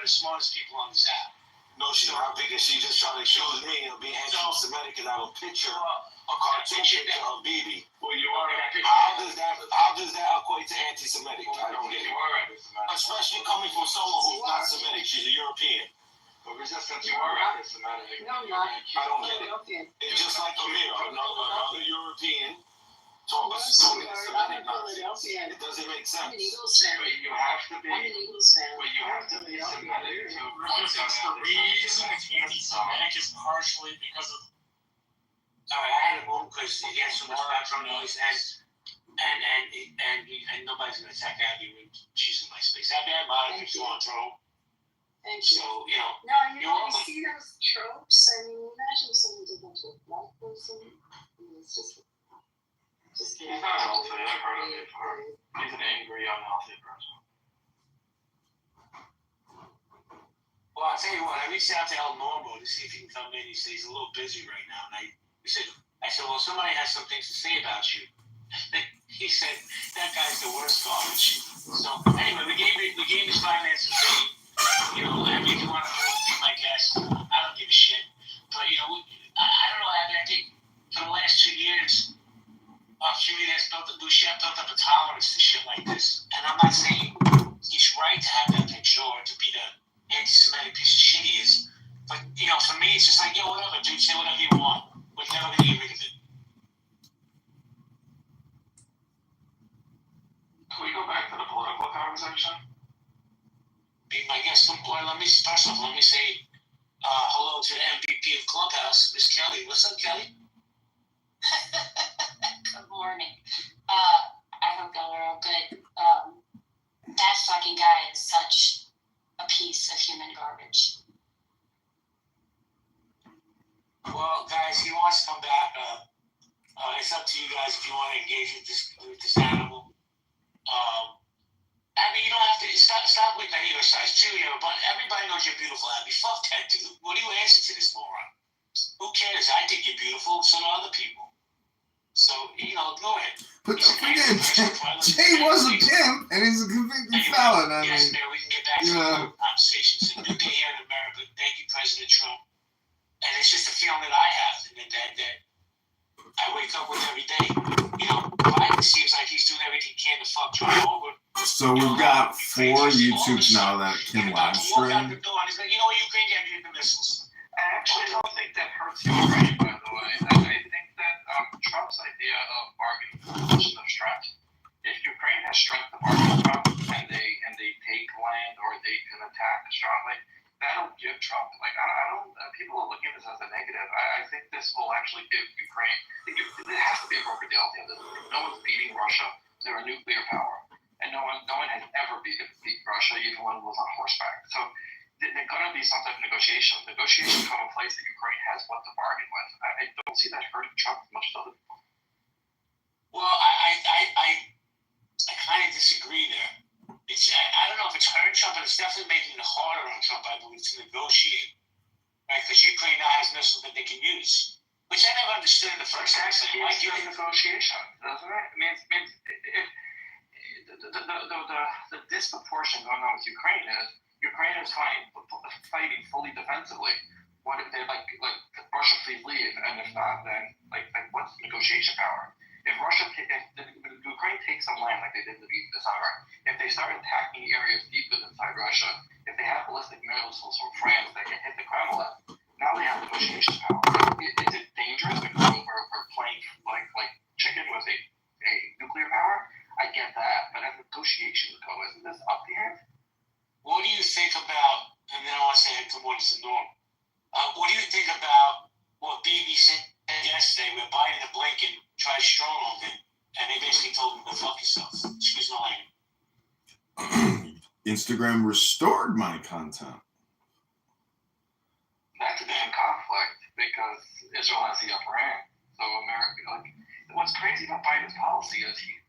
of the smartest people on this app. No, she's not, because she just tried to accuse me of being anti-Semitic because I have a picture, a cartoon picture of Bibi. Well, you are. How does that equate to anti-Semitic? I don't get it. You are anti-Semitic. Especially coming from someone who's not Semitic. She's a European. But resistance, you are anti-Semitic. No, I'm not. I don't get it. It's just like Amir, another European. Talking Semitic nonsense. It doesn't make sense. I'm an Eagles fan. But you have to be. I'm an Eagles fan. But you have to be Semitic to. The reason it's anti-Semitic is partially because of. Alright, I had to move because he has so much background noise, and nobody's gonna attack Abby when she's in my space. Abby, I'm out if you want to throw. Thank So, you. you know. No, you see those tropes? I mean, imagine someone did that to a black person. I mean, it's just He's not healthy. I've heard of it before. He's an angry, unhealthy person. Well, I'll tell you what, I reached out to El Normo to see if he can come in. He said he's a little busy right now. And I said, well, somebody has some things to say about you. He said, that guy's the worst garbage. So, anyway, we gave his finances. You know, if you want to be my guest, I don't give a shit. But, you know, I don't know, I think for the last 2 years, Jimmy has built up a tolerance to shit like this. And I'm not saying he's right to have that picture or to be the anti-Semitic piece of shit he is. But, you know, for me, it's just like, whatever, dude, say whatever you want. We're never going to get rid of it. Can we go back to the political conversation? Be my guest. Well, let me say hello to the MVP of Clubhouse, Miss Kelly. What's up, Kelly? Good morning. I hope y'all are all good. That fucking guy is such a piece of human garbage. Well, guys, he wants to come back. It's up to you guys if you want to engage with this animal. Abby, you don't have to stop with that either size cheerleader, but everybody knows you're beautiful, Abby. Fuck that, dude. What do you answer to this moron? Who cares? I think you're beautiful, so do other people. So, you know, go ahead. But don't forget, Jay was a pimp, and he's a convicted felon. I yes, mean, man, we can get back to the conversation. It's a new day here in America. Thank you, President Trump. And it's just a feeling that I have, and that I wake up with every day. You know, Biden seems like he's doing everything he can to fuck Trump over. So we've got 4 YouTubes now that can live stream. He's like, you know what, Ukraine can't get the missiles. I actually don't think that hurts Ukraine, by the way. I think that Trump's idea of bargaining for a position of strength, if Ukraine has strength to bargain Trump and they take land or they can attack strongly, that'll give Trump, like, I don't people are looking at this as a negative. I think this will actually give Ukraine, it has to be a broker deal at the end of the day. No one's beating Russia. They're a nuclear power. And no one has ever beat Russia, even when it was on horseback. So there's going to be some type of negotiation. Negotiations come in place that Ukraine has what to bargain with. I don't see that hurting Trump as much as other people. Well, I kind of disagree there. I don't know if it's hurting Trump, but it's definitely making it harder on Trump, I believe, to negotiate. Right? Because Ukraine now has missiles that they can use, which I never understood in the first place. Why do negotiation? Doesn't it? I mean, the disproportion going on with Ukraine is fighting fully defensively. What if they like Russia please leave, and if not, then like what's the negotiation power? If Ukraine takes some land like they did this summer, if they start attacking areas deeper inside Russia, if they have ballistic missiles from France that can hit the Kremlin, now they have negotiation power. Is it dangerous because we're playing like chicken with a nuclear power? I get that, but as negotiations go, isn't this up the ante? What do you think about, and then I want to say good morning to Norm, what do you think about what Bibi said yesterday where Biden and Blinken tried to strong-arm him, and they basically told him to fuck yourself? Excuse my language. Instagram restored my content. That's a damn conflict because Israel has the upper hand. So America, what's crazy about Biden's policy is he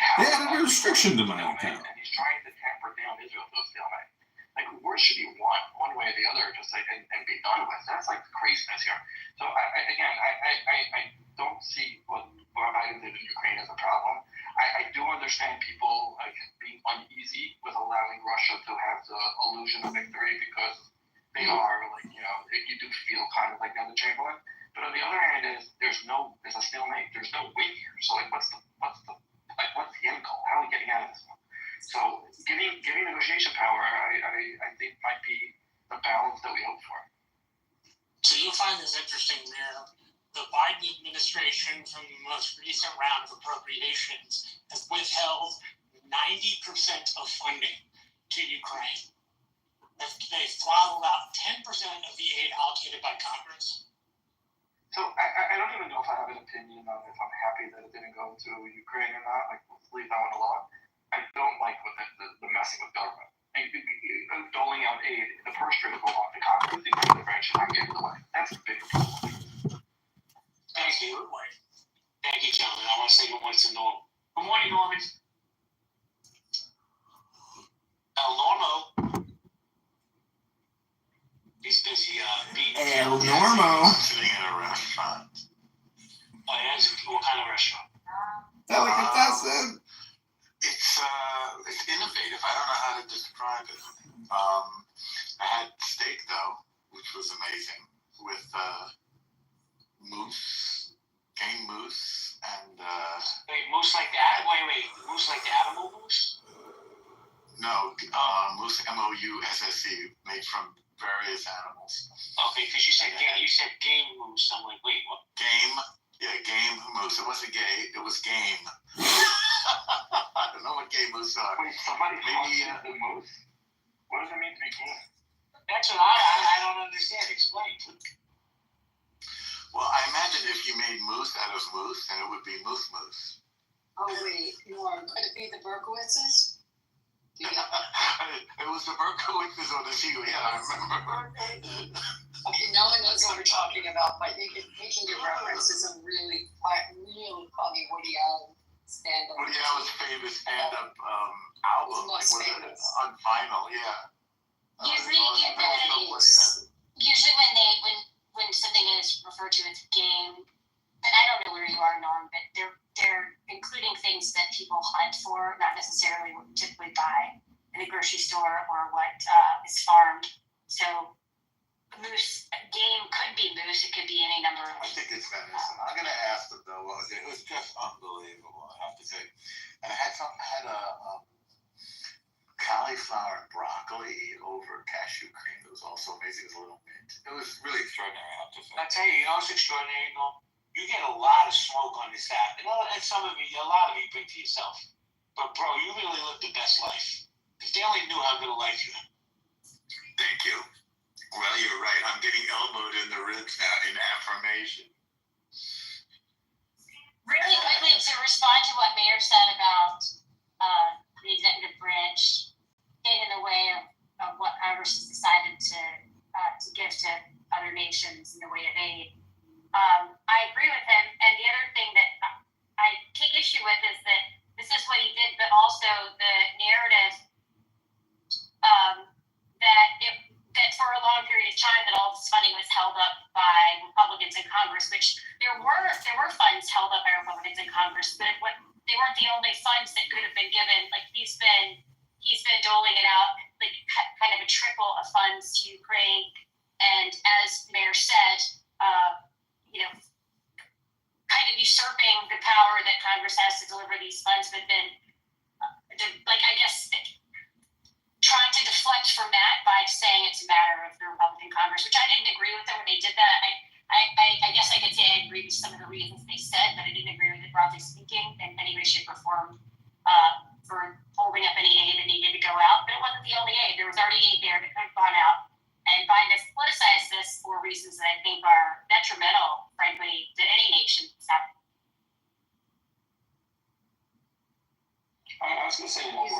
had a restriction to my account, and he's trying to tamper down Israel to a stalemate. Like, where should he want one way or the other, just like and be done with? That's like the craziness here. So I don't see what Biden did in Ukraine as a problem. I do understand people like being uneasy with allowing Russia to have the illusion of victory because they are you do feel kind of like they're the Chamberlain. But on the other hand, there's a stalemate. There's no win here. So what's the end goal? How are we getting out of this one? So giving negotiation power, I think might be the balance that we hope for. So you'll find this interesting there. The Biden administration, from the most recent round of appropriations, has withheld 90% of funding to Ukraine. They've throttled out 10% of the aid allocated by Congress. So I don't even know if I have an opinion on if I'm happy that it didn't go to Ukraine or not. Like, let's leave that one alone. I don't like what the messing with government. Doling out aid, the purse strings go off to Congress. The intervention I'm getting away. That's the big problem. Thank you. Thank you, gentlemen. I want to say good morning to Norm. Good morning, Norman. El Normo. He's busy beating. El Normo. Sitting in a restaurant. Oh, yeah, what kind of restaurant? Delicatessen. It's innovative. I don't know how to describe it. I had steak though, which was amazing, with moose, game moose, and Wait, moose like that? Wait, moose like the animal moose? no, moose MOUSSE, made from various animals. Okay, because you said game moose. I'm like, wait, what? Game moose. It wasn't gay. It was game. I don't know what game moose are. Wait, somebody Maybe the moose? What does it mean to be king? That's what I don't understand. Explain. Well, I imagine if you made moose out of moose, then it would be moose moose. Oh wait, Norm, could it be the Berkowitzes? It was the Berkowitzes or the Shigo. Yeah, I remember. Okay, no one knows what we're talking about, but we can give reference to some really funny Woody Allen stand-up. Woody Allen's famous stand-up album. Most Was it famous. on vinyl, yeah. Usually when something is referred to as game, and I don't know where you are, Norm, but they're including things that people hunt for, not necessarily what you typically buy in the grocery store or what is farmed. So moose game could be moose. It could be any number of. I think it's venison. I'm gonna ask them though. What was it? It was just unbelievable. I have to say. And I had a cauliflower and broccoli over cashew cream. It was also amazing. It was a little mint. It was really extraordinary. I have to say. I tell you, it's extraordinary. You get a lot of smoke on this app, and some of it, a lot of it, you bring to yourself. But bro, you really lived the best life. If they only knew how good a life you had. Thank you. Well, you're right. I'm getting elbowed in the ribs now in affirmation. Really quickly to respond to what Mayor said about the executive branch getting in the way of what Congress has decided to give to other nations in the way of aid. I agree with him. And the other thing that I take issue with is that this is what he did, but also the narrative that for a long period of time that all this funding was held up by Republicans in Congress, which there were funds held up by Republicans in Congress, but they weren't the only funds that could have been given. Like he's been doling it out, like kind of a trickle of funds to Ukraine, and as Mayor said, kind of usurping the power that Congress has to deliver these funds, but then, I guess, trying to deflect from that by saying it's a matter of the Republican Congress, which I didn't agree with them when they did that. I guess I could say I agree with some of the reasons they said, but I didn't agree with it, broadly speaking, in any way, shape, or form for holding up any aid that needed to go out. But it wasn't the only aid. There was already aid there that could have gone out. And Biden has politicized this for reasons that I think are detrimental, frankly, to any nation. I was going to say one He's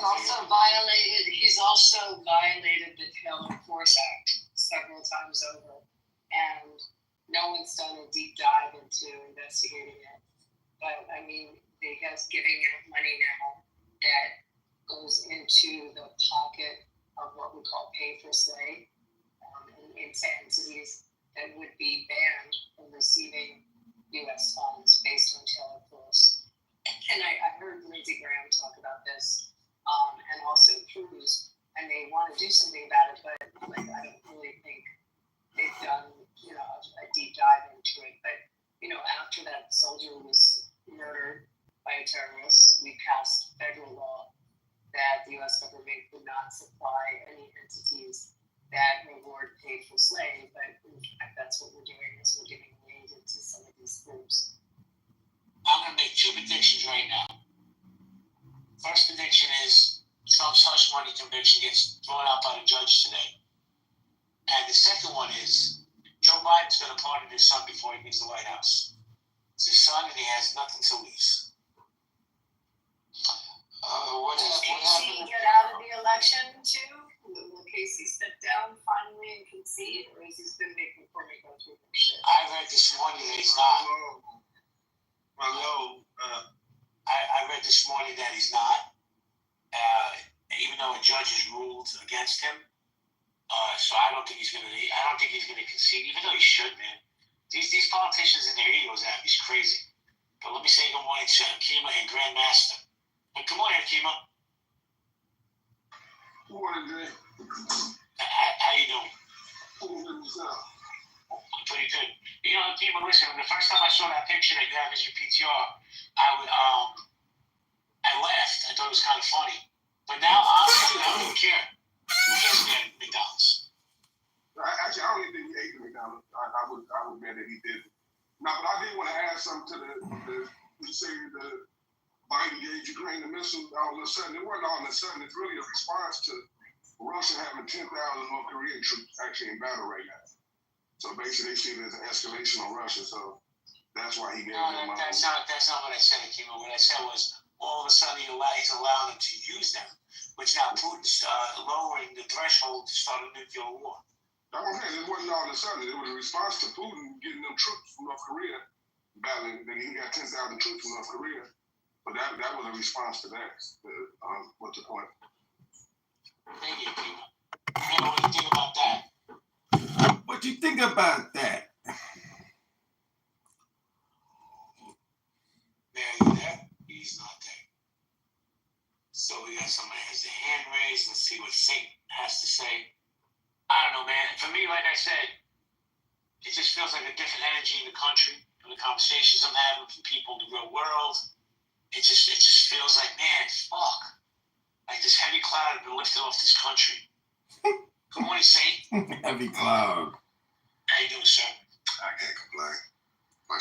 more also violated the Taylor Force Act several times over, and no one's done a deep dive into investigating it. But I mean, they guess giving out money now that goes into the pocket of what we call pay for slay, into entities that would be banned from receiving U.S. funds based on Taylor Force. And I heard Lindsey Graham talk about this, and also Cruz. I gets thrown out by the judge today. And the second one is Joe Biden's going to pardon his son before he leaves the White House. It's his son, and he has nothing to lose. Did Casey get out of the election too? Will Casey step down finally and concede, or is he still making Courtney go through her shit? I read this morning that he's not. I read this morning that he's not. Even though a judge has ruled against him. So I don't think he's gonna concede, even though he should, man. These politicians and their egos out is crazy. But let me say good morning to Kima and Grandmaster. And good morning, Kima. Good morning, Jay. How you doing? Pretty good. You know, Kima, listen, the first time I saw that picture that you have as your PTR, I laughed. I thought it was kind of funny. But now, honestly, I don't even care. Who cares about McDonald's? Actually, I don't even think he ate the McDonald's. I would bet that he did. No, but I did want to add something to you say the Biden gave Ukraine the missile all of a sudden. It wasn't all of a sudden. It's really a response to Russia having 10,000 North Korean troops actually in battle right now. So basically, they see it as an escalation on Russia. So that's why he gave them. That's not what I said, Kima. What I said was all of a sudden he's allowing them to use them, which now Putin's lowering the threshold to start a nuclear war. Okay, it wasn't all of a sudden. It was a response to Putin getting them troops from North Korea battling. He got 10,000 troops from North Korea, but that was a response to that. What's the point? Thank you, Kima. What do you think about that? What do you think about that? Man, you there? He's not there. So we got somebody who has their hand raised. Let's see what Saint has to say. I don't know, man. For me, like I said, it just feels like a different energy in the country from the conversations I'm having from people in the real world. It just feels like, man, fuck. Like this heavy cloud had been lifted off this country. Good morning, Saint. Heavy cloud. How you doing, sir? I can't complain.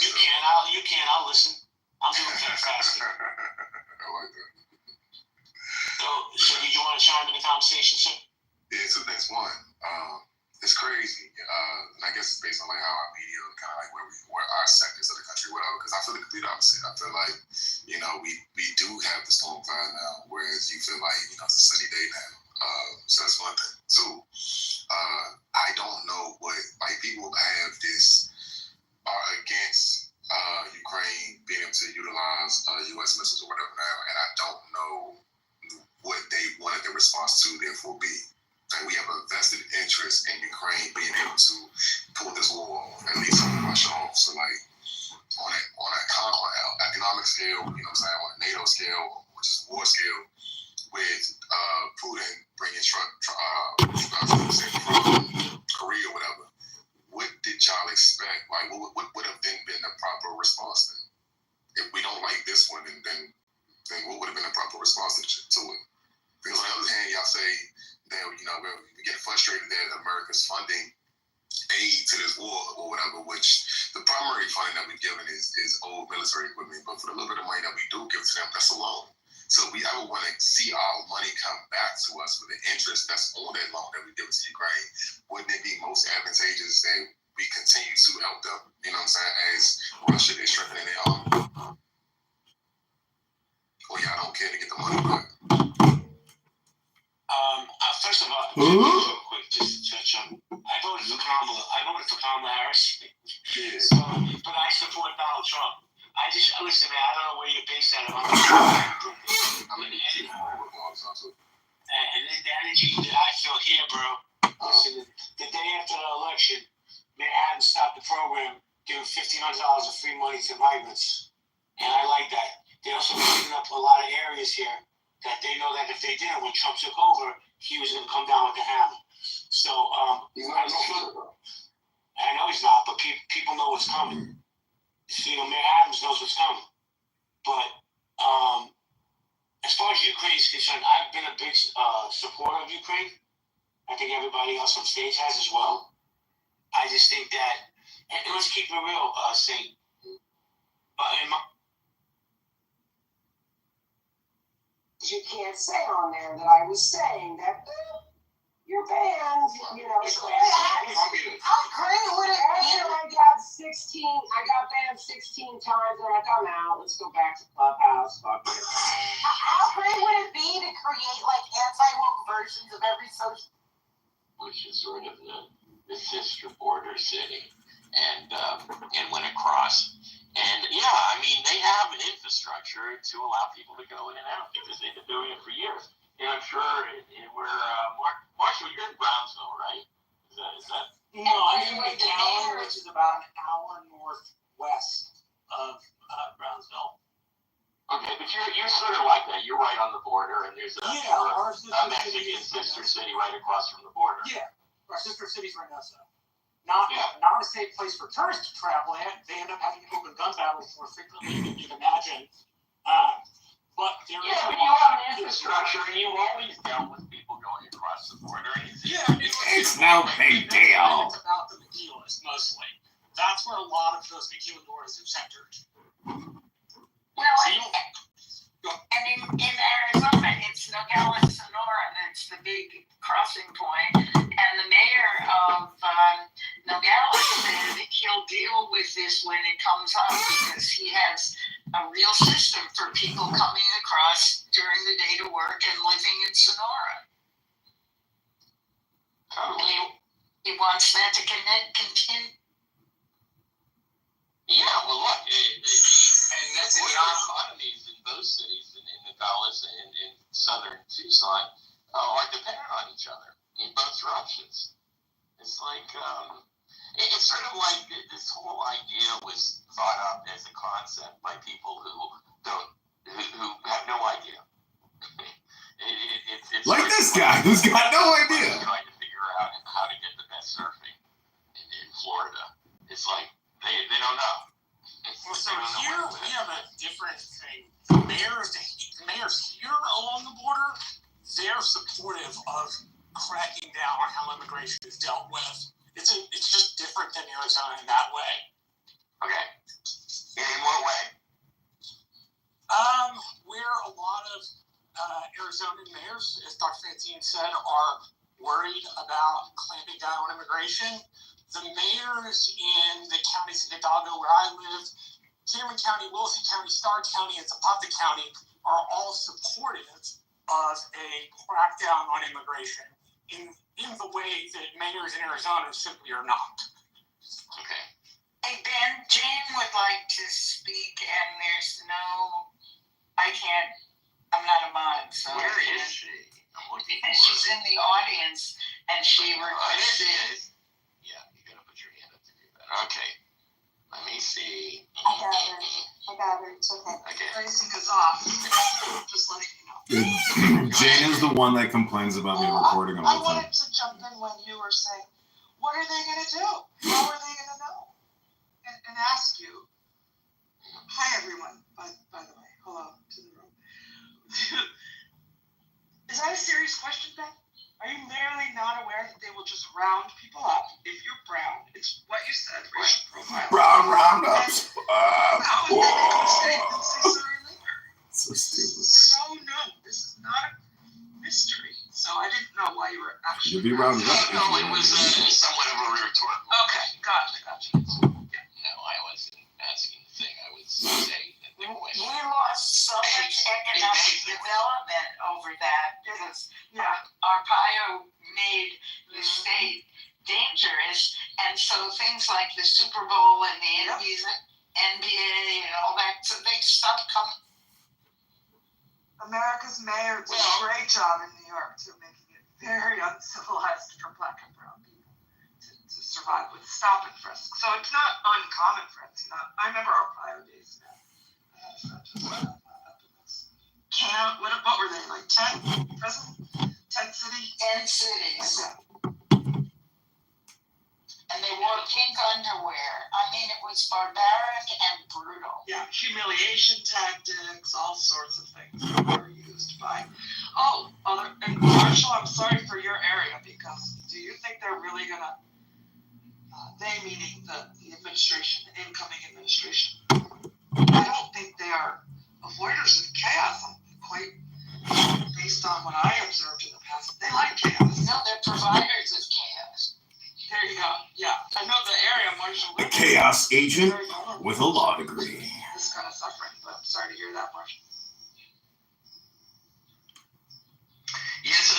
You can. I'll listen. I'm doing fantastic. I like that. So did you want to chime in the conversation, sir? Yeah, two things. One, it's crazy, and I guess it's based on like how our media, kind of like where our sectors of the country, whatever. Because I feel the complete opposite. I feel like we do have the storm cloud now, whereas you feel like it's a sunny day now. So that's one thing. Two, I don't know what people have this against Ukraine being able to utilize U.S. missiles or whatever now, and I don't know what they wanted the response to therefore be. Like we have a vested interest in Ukraine being able to pull this war off, at least on Russia off. So like on an economic scale, on a NATO scale, which is war scale, with Putin bringing trucks from Korea or whatever, what did y'all expect? Like what would have then been the proper response then? If we don't like this one, then what would have been the proper response to it? Because on the other hand, y'all say that we get frustrated that America's funding aid to this war or whatever, which the primary funding that we've given is old military equipment. But for the little bit of money that we do give to them, that's a loan. So if we ever want to see our money come back to us with the interest that's on that loan that we give to Ukraine, wouldn't it be most advantageous that we continue to help them, as Russia is strengthening their army? Or y'all don't care to get the money back? First of all, real quick, just to touch on, I voted for Kamala Harris. Yeah. So, but I support Donald Trump. Listen, man, I don't know where you're based out of. I'm in Eddie. And the energy that I feel here, bro. Listen, the day after the election, Mayor Adams stopped the program, giving $1,500 of free money to migrants. And I like that. They also cleaned up a lot of areas here that they know that if they didn't, when Trump took over, he was going to come down with the hammer. So, He's not I know he's not, but people know what's coming. Mayor Adams knows what's coming. But as far as Ukraine is concerned, I've been a big supporter of Ukraine. I think everybody else on stage has as well. I just think that, and let's keep it real, Saint. In my you can't say on there that I was saying that you're banned, you know. So how great would it be? I got banned 16 times, and like, I'm out. Let's go back to Clubhouse. Fuck it. How great would it be to create like anti-woke versions of every social? Which is sort of the sister border city, and went across. And yeah, I mean, they have an infrastructure to allow people to go in and out because they've been doing it for years. And I'm sure Marshall, you're in Brownsville, right? Is that? No, I'm in McAllen, which is about an hour northwest of Brownsville. Okay, but you're sort of like that. You're right on the border, and there's a Mexican sister city right across from the border. Yeah, our sister city's right now, so. Not a safe place for tourists to travel in. They end up having open gun battles more frequently than you'd imagine. But there is but you have an infrastructure, and you've always dealt with people going across the border. It's no big deal. It's about the Maquilas, mostly. That's where a lot of those Maquila doors are centered. Well, and in Arizona, it's Nogales, Sonora, that's the big crossing point. And the mayor of Nogales said he'll deal with this when it comes up because he has a real system for people coming across during the day to work and living in Sonora. He wants that to continue. Yeah, well, look, and that's the economies in both cities, in Nogales and in southern Tucson, are dependent on each other in both directions. It's like, it's sort of like this whole idea was thought up as a concept by people who have no idea. It's like this guy who's got no idea. Trying to figure out how to get the best surfing in Florida. It's like, they don't know. Well, so here we have a different thing. Mayors here along the border, they're supportive of cracking down on how immigration is dealt with. It's just different than Arizona in that way. Okay. In what way? Where a lot of Arizona mayors, as Dr. Francine said, are worried about clamping down on immigration. The mayors in the counties of Hidalgo, where I live, Cameron County, Wilson County, Starr County, and Zapata County, are all supportive of a crackdown on immigration in the way that mayors in Arizona simply are not. Okay. Hey, Ben, Jane would like to speak, and there's no, I'm not a mod, so. Where is she? I'm looking for her. She's in the audience, and she requested. Yeah, you gotta put your hand up to do that. Okay. Let me see. I got her. It's okay. Okay. Tracing is off. Just letting you know. Jane is the one that complains about me recording all I the time. wanted to jump in when you were saying, what are they going to do? How are they going to know? And ask you. Hi, everyone, by the way. Hello to the room. Is that a serious question, Ben? Are you literally not aware that they will just round people up if you're brown? It's what you said, racial profile. Brown roundups. How is that going to say sorry later? So stupid. So no, this is not a mystery. So I didn't know why you were actually. You'll be rounded up. No, it was somewhat of a rhetorical. Okay, gotcha. No, I wasn't asking the thing. I was saying that the question. We lost so much economic development over that because Arpaio made the state dangerous, and so things like the Super Bowl and the NBA and all that, so they stopped coming. America's mayor did a great job in New York too, making it very uncivilized for Black and brown people to survive with stop and frisk. So it's not uncommon, friends. I remember Arpaio days now. I had a friend who was up in this camp. What were they, like 10 prison? 10 cities? 10 cities. And they wore pink underwear. I mean, it was barbaric and brutal. Yeah, humiliation tactics, all sorts of things that were used by. And Marshall, I'm sorry for your area, because do you think they're really gonna? They meaning the administration, the incoming administration. I don't think they are avoiders of chaos. I'm quite based on what I observed in the past, they like chaos. No, they're providers of chaos. There you go. Yeah, I know the area Marshall A lived in. chaos agent Very vulnerable. with a law degree. This kind of suffering, but I'm sorry to hear that, Marshall. Yes,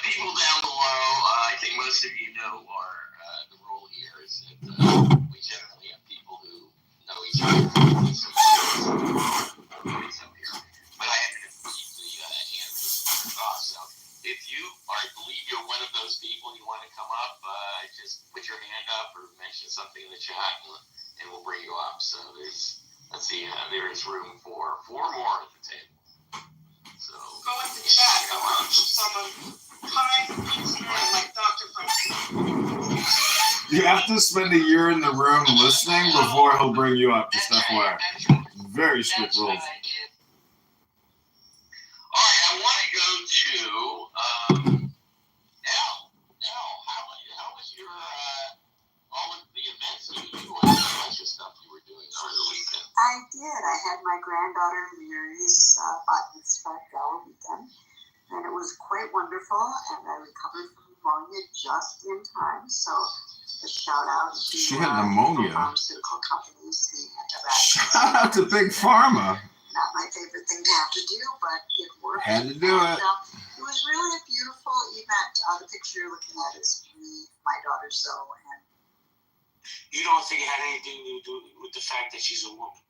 people down below, I think most of you know the rule here is that we generally have people who know each other. But I had to defeat the hand raising off. So if you believe you're one of those people, you want to come up, just put your hand up or mention something in the chat, and we'll bring you up. So there is room for 4 more at the table. So Go into chat. I want someone kind, considering like Dr. Frank. You have to spend a year in the room listening before he'll bring you up. Just FYI. Very strict that's rules. what I did. All right, I want to go to Al. How was your all of the events you went to, a bunch of stuff you were doing over the weekend? I did. I had my granddaughter Mary's bat mitzvah gala weekend, and it was quite wonderful. And I recovered from pneumonia just in time. So a shout out to She had pneumonia. pharmaceutical companies, the antibiotics. Shout out to Big Pharma. Not my favorite thing to have to do, but it worked. Had to do it. It was really a beautiful event. The picture you're looking at is me, my daughter Zoe, and You don't think it had anything to do with the fact that she's a woman?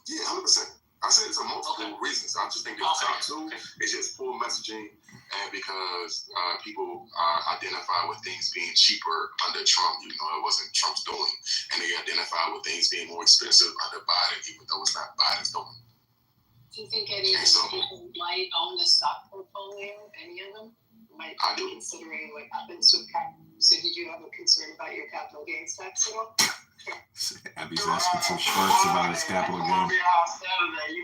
Yeah, 100%. I said it's a multiple reasons. I just think the top two is just poor messaging, and because people identify with things being cheaper under Trump, even though it wasn't Trump's doing, and they identify with things being more expensive under Biden, even though it's not Biden's doing. Do you think any of those people might own the stock portfolio? Any of them might be considering what happens with capital? So did you have a concern about your capital gains tax at all? Abby's asking some shorts about his capital gain. You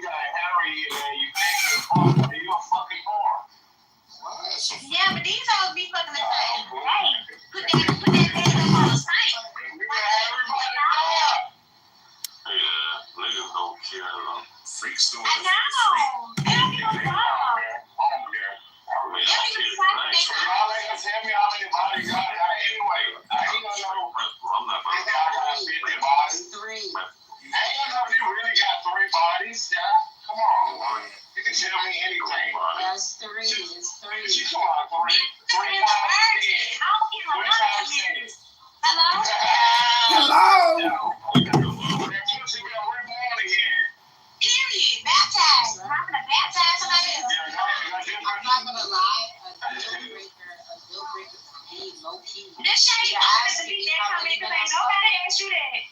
got Harry in there, you think you're a fucking whore. Yeah, but these all be fucking the same. Hey, put that thing up on the site. Yeah, niggas don't care. Freaks doing I know. They don't give a fuck. Y'all ain't gonna tell me how many bodies y'all got anyway. I ain't gonna know. I'm not I got 3. I ain't gonna know if you really got 3 bodies. Yeah, come on. You can tell me anything. Yes, 3 is 3. She come on, 3 times 10. I don't give a 3 fuck. times 10. Hello? Hello. That pussy got reborn again. Period. Baptized. I'm not gonna baptize somebody else. I'm not gonna lie, a deal breaker for me, low key. This shit ain't supposed to be that coming because ain't nobody asked you that.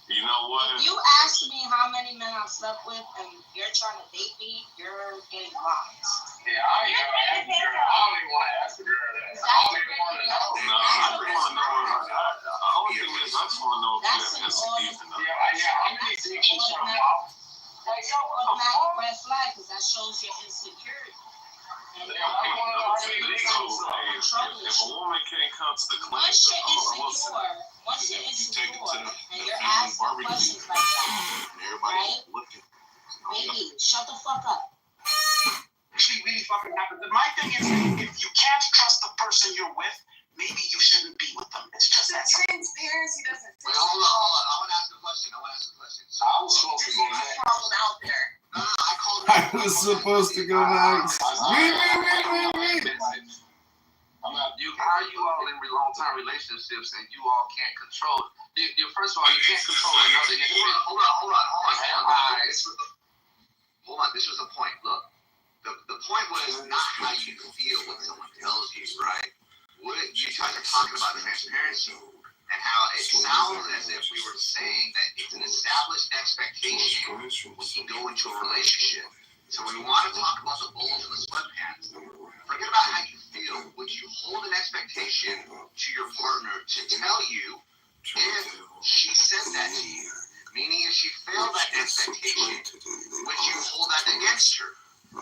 You know what? If you ask me how many men I've slept with and you're trying to date me, you're getting lost. Yeah, I ain't gonna ask the girl. I don't even want to ask the girl that. I don't even want to know. No, I don't want to know. The only thing is, I just want to know if you have deep enough. Yeah, I'm gonna think she's something off. That's an automatic red flag because that shows your insecurity. And If a woman can't come to the clinic, once you're insecure and you're asking questions like that, right? Baby, shut the fuck up. Actually, really fucking happens. And my thing is, if you can't trust the person you're with, maybe you shouldn't be with them. It's just that simple. Transparency doesn't Wait, hold on. I want to ask a question. So I was supposed to go next. out there. No, I called I was supposed to go next. I'm not. How are you all in long-term relationships and you all can't control? First of all, you can't control another individual. Hold on. Hold on. This was the point. Look, the point was not how you feel when someone tells you, right? What you guys are talking about transparency and how it sounds as if we were saying that it's an established expectation when you go into a relationship. So we want to talk about the bulls and the sweatpants. Forget about how you feel. Would you hold an expectation to your partner to tell you if she said that to you? Meaning if she failed that expectation, would you hold that against her?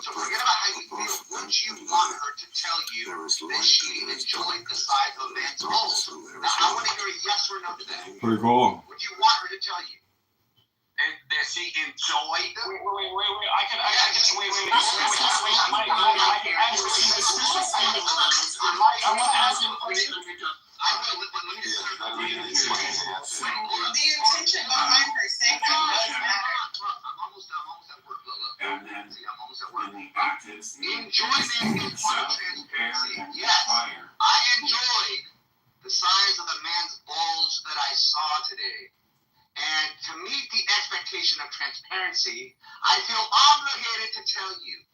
So forget about how you feel. Would you want her to tell you that she enjoyed the size of a man's balls? Now I want to hear a yes or no to that. Pretty cool. Would you want her to tell you? and that she enjoyed. Wait. I can ask you I want to ask you a question. The intention behind her saying that does matter. I'm almost at work. I'm almost at work. Enjoyment is part of transparency. Yes, I enjoyed the size of the man's bulge that I saw today. And to meet the expectation of transparency, I feel obligated to tell you.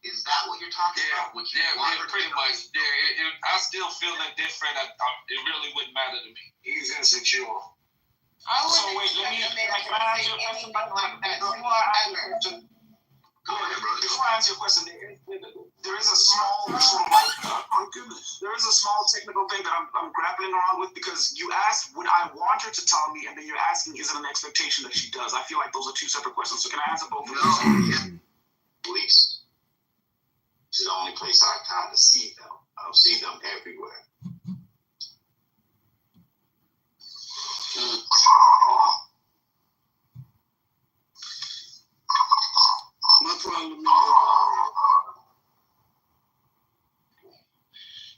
Is that what you're talking about? Pretty much. I still feel indifferent. It really wouldn't matter to me. He's insecure. So wait, can I ask you a question? Go ahead, brother. Before I answer your question, there is a small sort of like, there is a small technical thing that I'm grappling around with, because you asked, would I want her to tell me, and then you're asking, is it an expectation that she does? I feel like those are two separate questions. So can I answer both of these? Police. This is the only place I kind of see them. I don't see them everywhere. My problem is,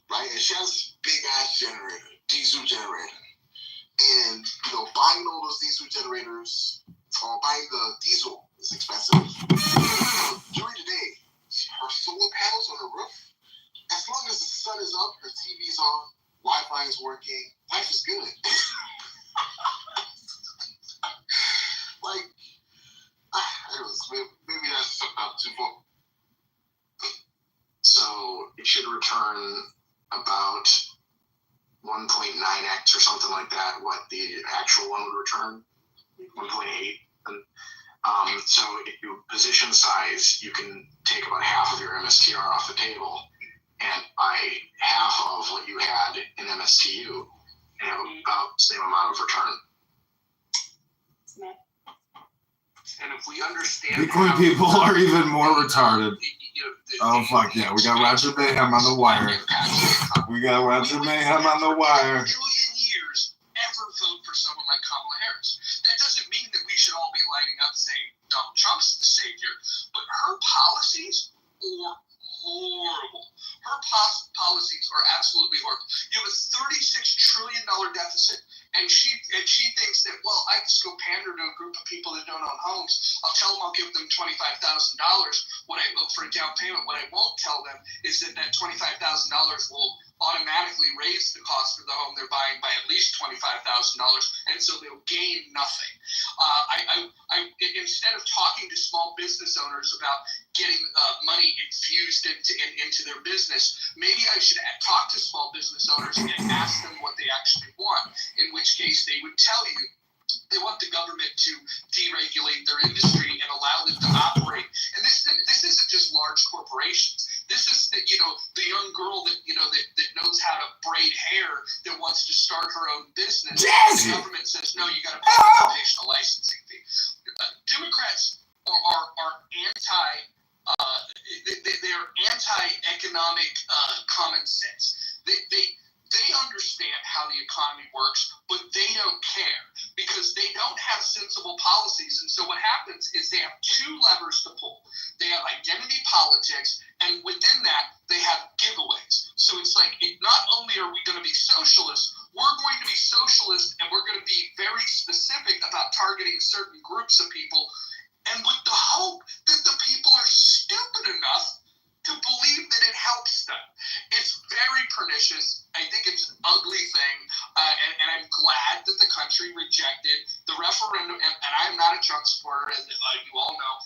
right, and she has this big ass generator, diesel generator. And, buying all those diesel generators, or buying the diesel is expensive. During the day, her solar panels on her roof, as long as the sun is up, her TV's on, Wi-Fi is working, life is good. Maybe that's about too far. So it should return about 1.9x or something like that, what the actual one would return, 1.8. So if you position size, you can take about half of your MSTR off the table and buy half of what you had in MSTU and have about the same amount of return. And if we understand Bitcoin people are even more retarded. Oh, fuck yeah. We got Roger Mayhem on the wire. We got Roger Mayhem on the wire. Million years ever vote for someone like Kamala Harris. That doesn't mean that we should all be lining up saying Donald Trump's the savior, but her policies are horrible. Her policies are absolutely horrible. You have a $36 trillion deficit, and she thinks that, well, I just go pander to a group of people that don't own homes. I'll tell them I'll give them $25,000 when I look for a down payment. What I won't tell them is that $25,000 will automatically raise the cost of the home they're buying by at least $25,000, and so they'll gain nothing. Instead of talking to small business owners about getting money infused into their business, maybe I should talk to small business owners and ask them what they actually want, in which case they would tell you they want the government to deregulate their industry and allow them to operate. And this isn't just large corporations. This is the young girl that knows how to braid hair that wants to start her own business. The government says, no, you got to pay an occupational licensing fee. Democrats are anti-economic common sense. They understand how the economy works, but they don't care because they don't have sensible policies. And so what happens is they have two levers to pull. They have identity politics, and within that, they have giveaways. So it's like, not only are we going to be socialists, we're going to be socialists, and we're going to be very specific about targeting certain groups of people, and with the hope that the people are stupid enough to believe that it helps them. It's very pernicious. I think it's an ugly thing, and I'm glad that the country rejected the referendum, and I'm not a Trump supporter, as you all know.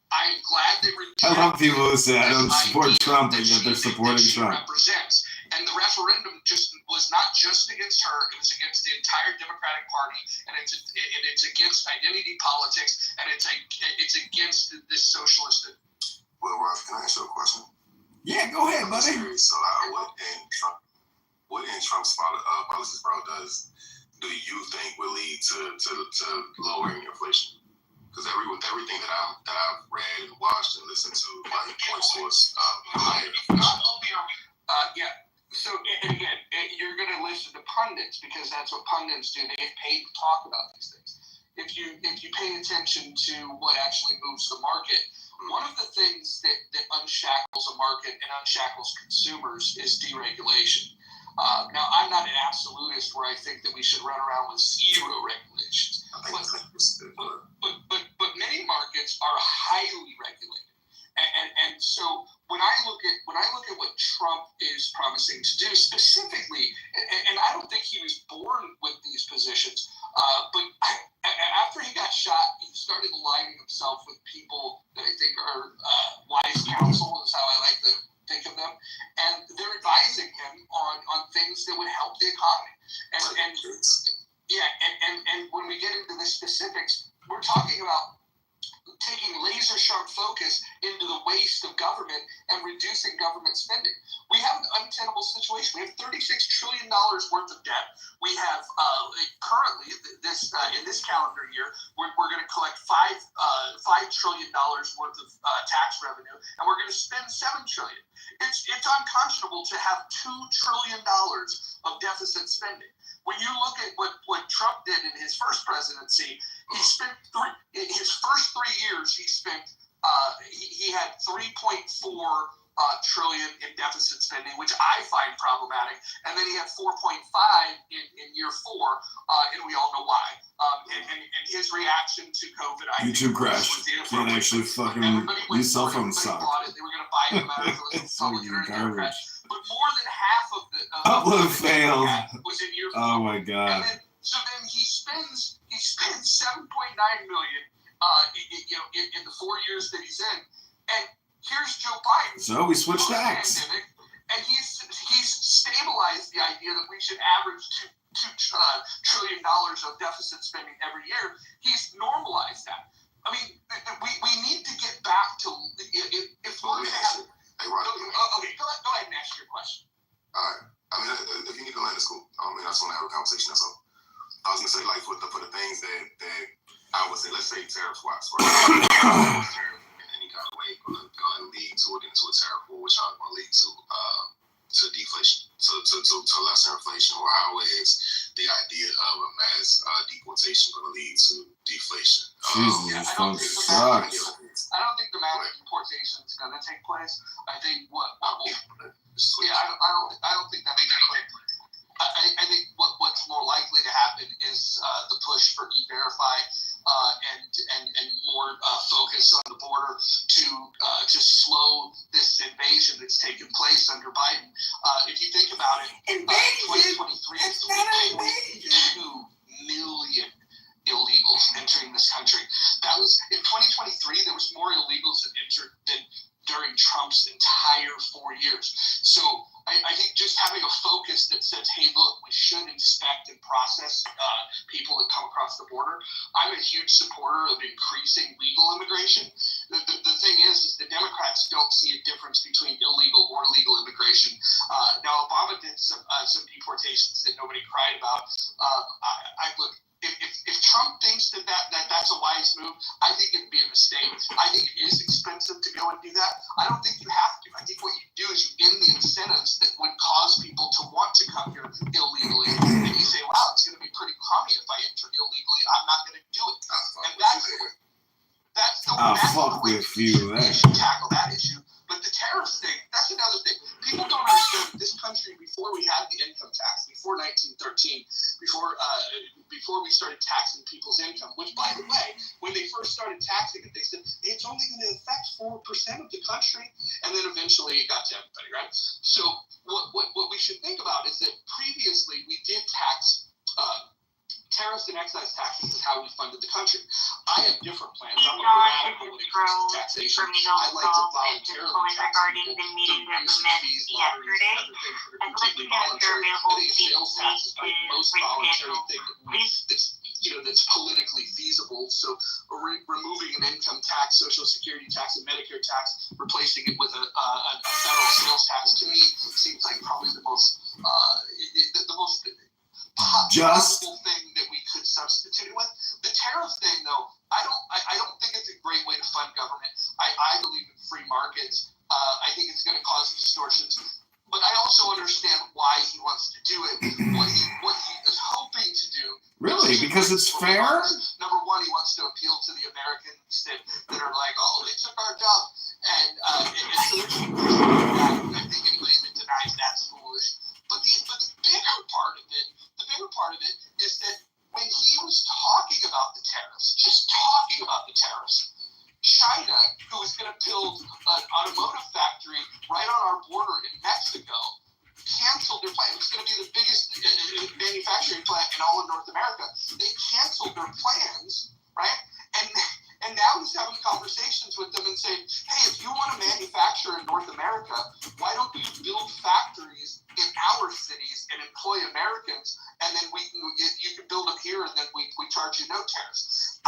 I'm glad they rejected. I love people who say I don't support Trump, and yet they're supporting Trump. Represents. And the referendum was not just against her; it was against the entire Democratic Party, and it's against identity politics, and it's against this socialist. Well, Russ, can I ask you a question? Yeah, go ahead, buddy. So, what in Trump's policies, bro, do you think will lead to lowering inflation? Because everything that I've read and watched and listened to, like, points towards higher. Yeah. So again, you're going to listen to pundits because that's what pundits do. They get paid to talk about these things. if you pay attention to what actually moves the market, one of the things that unshackles a market and unshackles consumers is deregulation. Now, I'm not an absolutist where I think that we should run around with zero regulations, but many markets are highly regulated. And so when I look at what Trump is promising to do specifically, and I don't think he was born with these positions, but after he got shot, he started aligning himself with people that I think are wise counsel, is how I like to think of them, and they're advising him on things that would help the economy. And when we get into the specifics, we're talking about taking laser sharp focus into the waste of government and reducing government spending. We have an untenable situation. We have $36 trillion worth of debt. We have currently in this calendar year, we're going to collect $5 trillion worth of tax revenue, and we're going to spend $7 trillion. It's unconscionable to have $2 trillion of deficit spending. When you look at what Trump did in his first presidency, he spent his first 3 years. He had 3.4 trillion in deficit spending, which I find problematic, and then he had 4.5 in year 4, and we all know why. And his reaction to COVID, YouTube crash. Can't actually fucking use cell phone suck. They were going to buy them out of the public internet crash. But more than half of the upload failed was in year 4. Oh my god! So then he spends $7.9 million in the 4 years that he's in, and here's Joe Biden. So we switched acts, and he's stabilized the idea that we should average $2 trillion of deficit spending every year. He's normalized that. I mean, we need to get back to if we're going to have. Okay, go ahead and ask your question. All right. I mean, if you need to land, it's cool. I mean, I just want to have a conversation. That's all. I was gonna say, like, for the things that I would say, let's say tariff wise, right? Tariff in any kind of way gonna lead to it into a tariff war, which I'm gonna lead to deflation, to lesser inflation, or how is the idea of a mass deportation going to lead to deflation? Jesus, I don't think the mass deportation is going to take place. I think I don't think that makes sense. I think what's more likely to happen is the push for E-Verify and more focus on the border to slow this invasion that's taken place under Biden. If you think about it, 2023 is 3.2 million illegals entering this country. That was in 2023. There was more illegals that entered than during Trump's entire 4 years. So I think just having a focus that says, hey, look, we should inspect and process people that come across the border. I'm a huge supporter of increasing legal immigration. The thing is the Democrats don't see a difference between illegal or legal immigration. Now, Obama did some deportations that nobody cried about. Look, if Trump thinks that's a wise move, I think it'd be a mistake. I think it is expensive to go and do that. I don't think you have to. I think what you do is you end the incentives that would cause people to want to come here illegally. And you say, wow, it's going to be pretty crummy if I enter illegally. I'm not going to do it. And that's the way we should tackle that issue. But the tariff thing, that's another thing. People don't understand that this country, before we had the income tax, before 1913, before we started taxing people's income, which, by the way, when they first started taxing it, they said, hey, it's only going to affect 4% of the country. And then eventually it got to everybody, right? So what we should think about is that previously we did tax tariffs and excise taxes is how we funded the country. I have different plans. I'm a radical when it comes to taxation. I like to voluntarily tax people to reduce fees, lotteries, and other things that are completely voluntary. I think sales tax is the most voluntary thing that's politically feasible. So removing an income tax, Social Security tax, and Medicare tax, replacing it with a federal sales tax, to me seems like probably the most possible thing that we could substitute it with. The tariff thing, though, I don't think it's a great way to fund government. I believe in free markets. I think it's going to cause distortions, but I also understand why he wants to do it. What he is hoping to do. Really? Because it's fair? Number one, everybody wants to appeal to the Americans that are like, oh, they took our job. And so there's that. I think anybody that denies that's foolish. But the bigger part of it is that when he was talking about the tariffs, just talking about the tariffs, China, who was going to build an automotive factory right on our border in Mexico, canceled their plan. It was going to be the biggest manufacturing plant in all of North America. They canceled their plans, right? And now he's having conversations with them and saying, hey, if you want to manufacture in North America, why don't you build factories in our cities and employ Americans, and then you can build them here, and then we charge you no tariffs.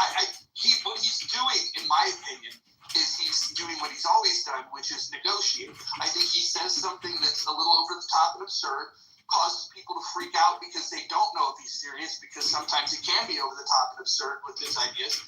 What he's doing, in my opinion, is he's doing what he's always done, which is negotiate. I think he says something that's a little over the top and absurd, causes people to freak out because they don't know if he's serious, because sometimes it can be over the top and absurd with his ideas,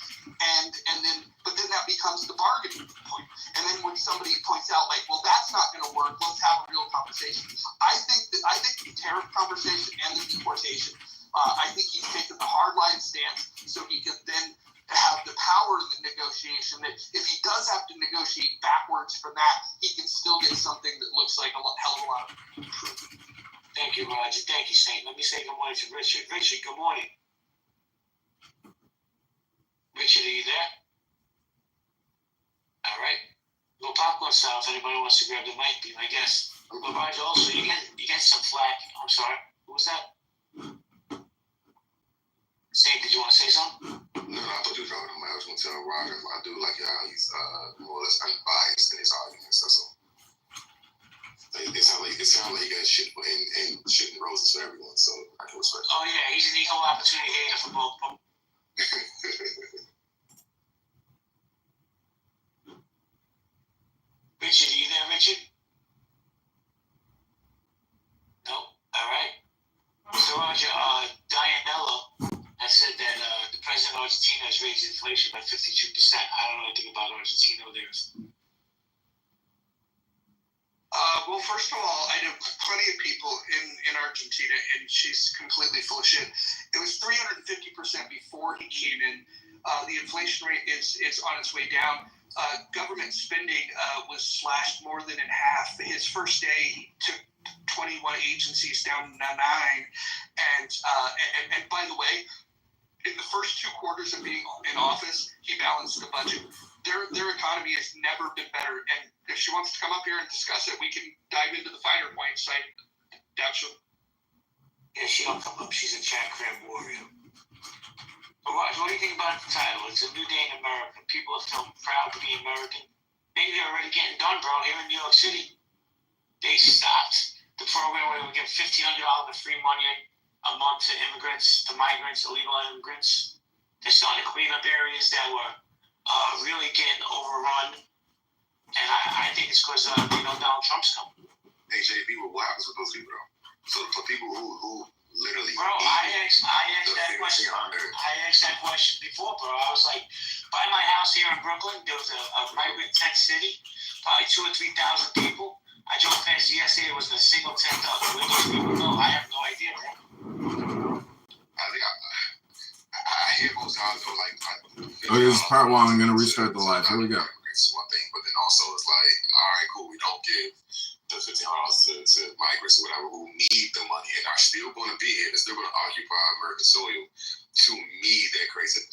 but then that becomes the bargaining point. And then when somebody points out, like, well, that's not going to work, let's have a real conversation. I think the tariff conversation and the deportation, I think he's taken the hard line stance so he can then have the power in the negotiation that if he does have to negotiate backwards from that, he can still get something that looks like a hell of a lot of improvement. Thank you, Roger. Thank you, Saint. Let me say good morning to Richard. Richard, good morning. Richard, are you there? All right. Little popcorn style. If anybody wants to grab the mic, be my guest. But Roger, also, you get some flack. I'm sorry. Who was that? Saint, did you want to say something? No, I thought you were talking to me. I was going to tell Roger I do like how he's more or less unbiased in his arguments. That's all. It sounds like he got shit and shit and roses for everyone, so I can respect it. Oh, yeah, he's an equal opportunity hater for both. Richard, are you there, Richard? No? All right. So, Roger, Dianello has said that the president of Argentina has raised inflation by 52%. I don't know anything about Argentina there. Well, first of all, I know plenty of people in Argentina, and she's completely full of shit. It was 350% before he came in. The inflation rate is on its way down. Government spending was slashed more than in half. His first day, he took 21 agencies down to 9. And by the way, in the first 2 quarters of being in office, he balanced the budget. Their economy has never been better. And if she wants to come up here and discuss it, we can dive into the finer points. I doubt she'll. Yeah, she don't come up. She's a Jack Crab warrior. But Roger, what do you think about the title? It's a new day in America. People are feeling proud to be American. Maybe they're already getting done, bro. Here in New York City, they stopped the program where we give $1,500 of free money a month to immigrants, to migrants, illegal immigrants. They're starting to clean up areas that were really getting overrun. And I think it's because Donald Trump's coming. Hey, JB, what happens with those people, though? So for people who literally... Bro, I asked that question before, bro. I was like, by my house here in Brooklyn, there was a migrant tent city, probably 2,000 or 3,000 people. I drove past yesterday, it was in a single tent up. Where those people go, I have no idea, bro. I hear both sides, though. This is part 1. I'm going to restart the live. Here we go. It's one thing, but then also it's like, all right, cool. We don't give the $1,500 to migrants or whatever who need the money and are still going to be here. They're still going to occupy American soil. To me, that creates a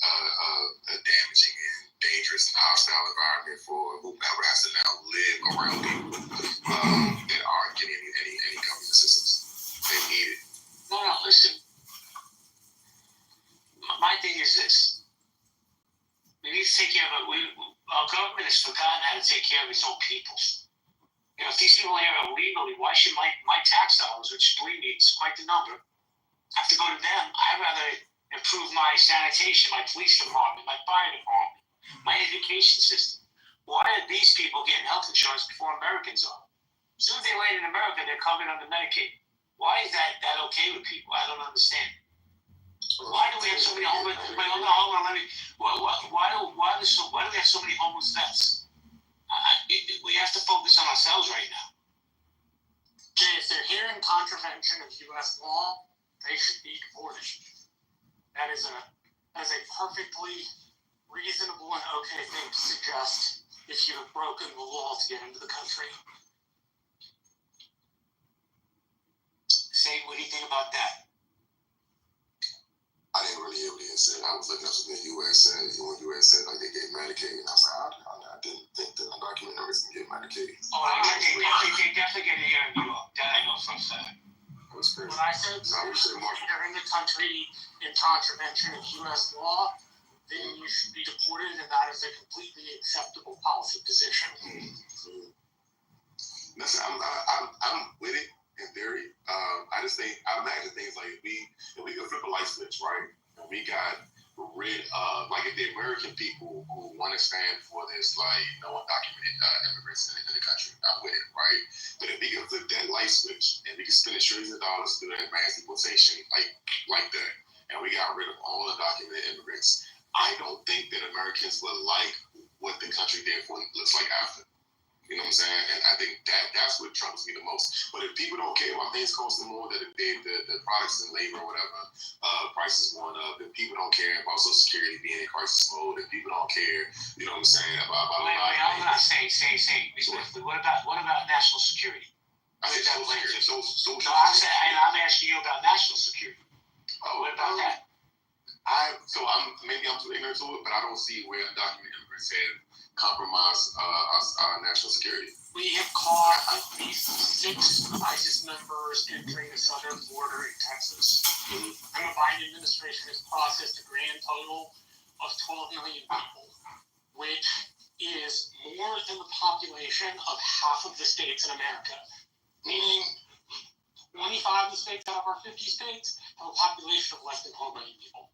damaging and dangerous and hostile environment for whomever has to now live around people that aren't getting any government assistance. They need it. No, listen. My thing is this. We need to take care of it. Our government has forgotten how to take care of its own people. If these people here are illegally, why should my tax dollars, which believe me, it's quite the number, have to go to them? I'd rather improve my sanitation, my police department, my fire department, my education system. Why are these people getting health insurance before Americans are? As soon as they land in America, they're covered under Medicaid. Why is that okay with people? I don't understand. Why do we have so many homeless? Why do we have so many homeless vets? We have to focus on ourselves right now. Okay, if they're here in contravention of U.S. law, they should be deported. That is as a perfectly reasonable and okay thing to suggest if you have broken the law to get into the country. Say, what do you think about that? I didn't really hear what he had said. I was looking up something the U.S. said. When U.S. said like they get Medicaid, and I was like, I didn't think that undocumented immigrants can get Medicaid. Oh, they definitely get it here in New York. That I know for a fact. That's crazy. When I said entering the country in contravention of U.S. law, then you should be deported, and that is a completely acceptable policy position. Listen, I'm with it in theory. I just think I imagine things like if we could flip a light switch, right? And we got rid of like if the American people who want to stand for this like no undocumented immigrants in the country, I'm with it, right? But if we could flip that light switch and we could spend trillions of dollars through that mass deportation like that, and we got rid of all undocumented immigrants, I don't think that Americans would like what the country therefore looks like after. You know what I'm saying? And I think that's what troubles me the most. But if people don't care about things costing more, that the products and labor or whatever, prices going up, if people don't care about Social Security being in crisis mode, if people don't care, you know what I'm saying, about wait, I'm not saying. What about national security? I think Social Security. No, I'm asking you about national security. Oh, what about that? I'm too ignorant to it, but I don't see where undocumented immigrants have compromised our national security. We have caught at least 6 ISIS members entering the southern border in Texas. And the Biden administration has processed a grand total of 12 million people, which is more than the population of half of the states in America. Meaning, 25 of the states out of our 50 states have a population of less than 12 million people.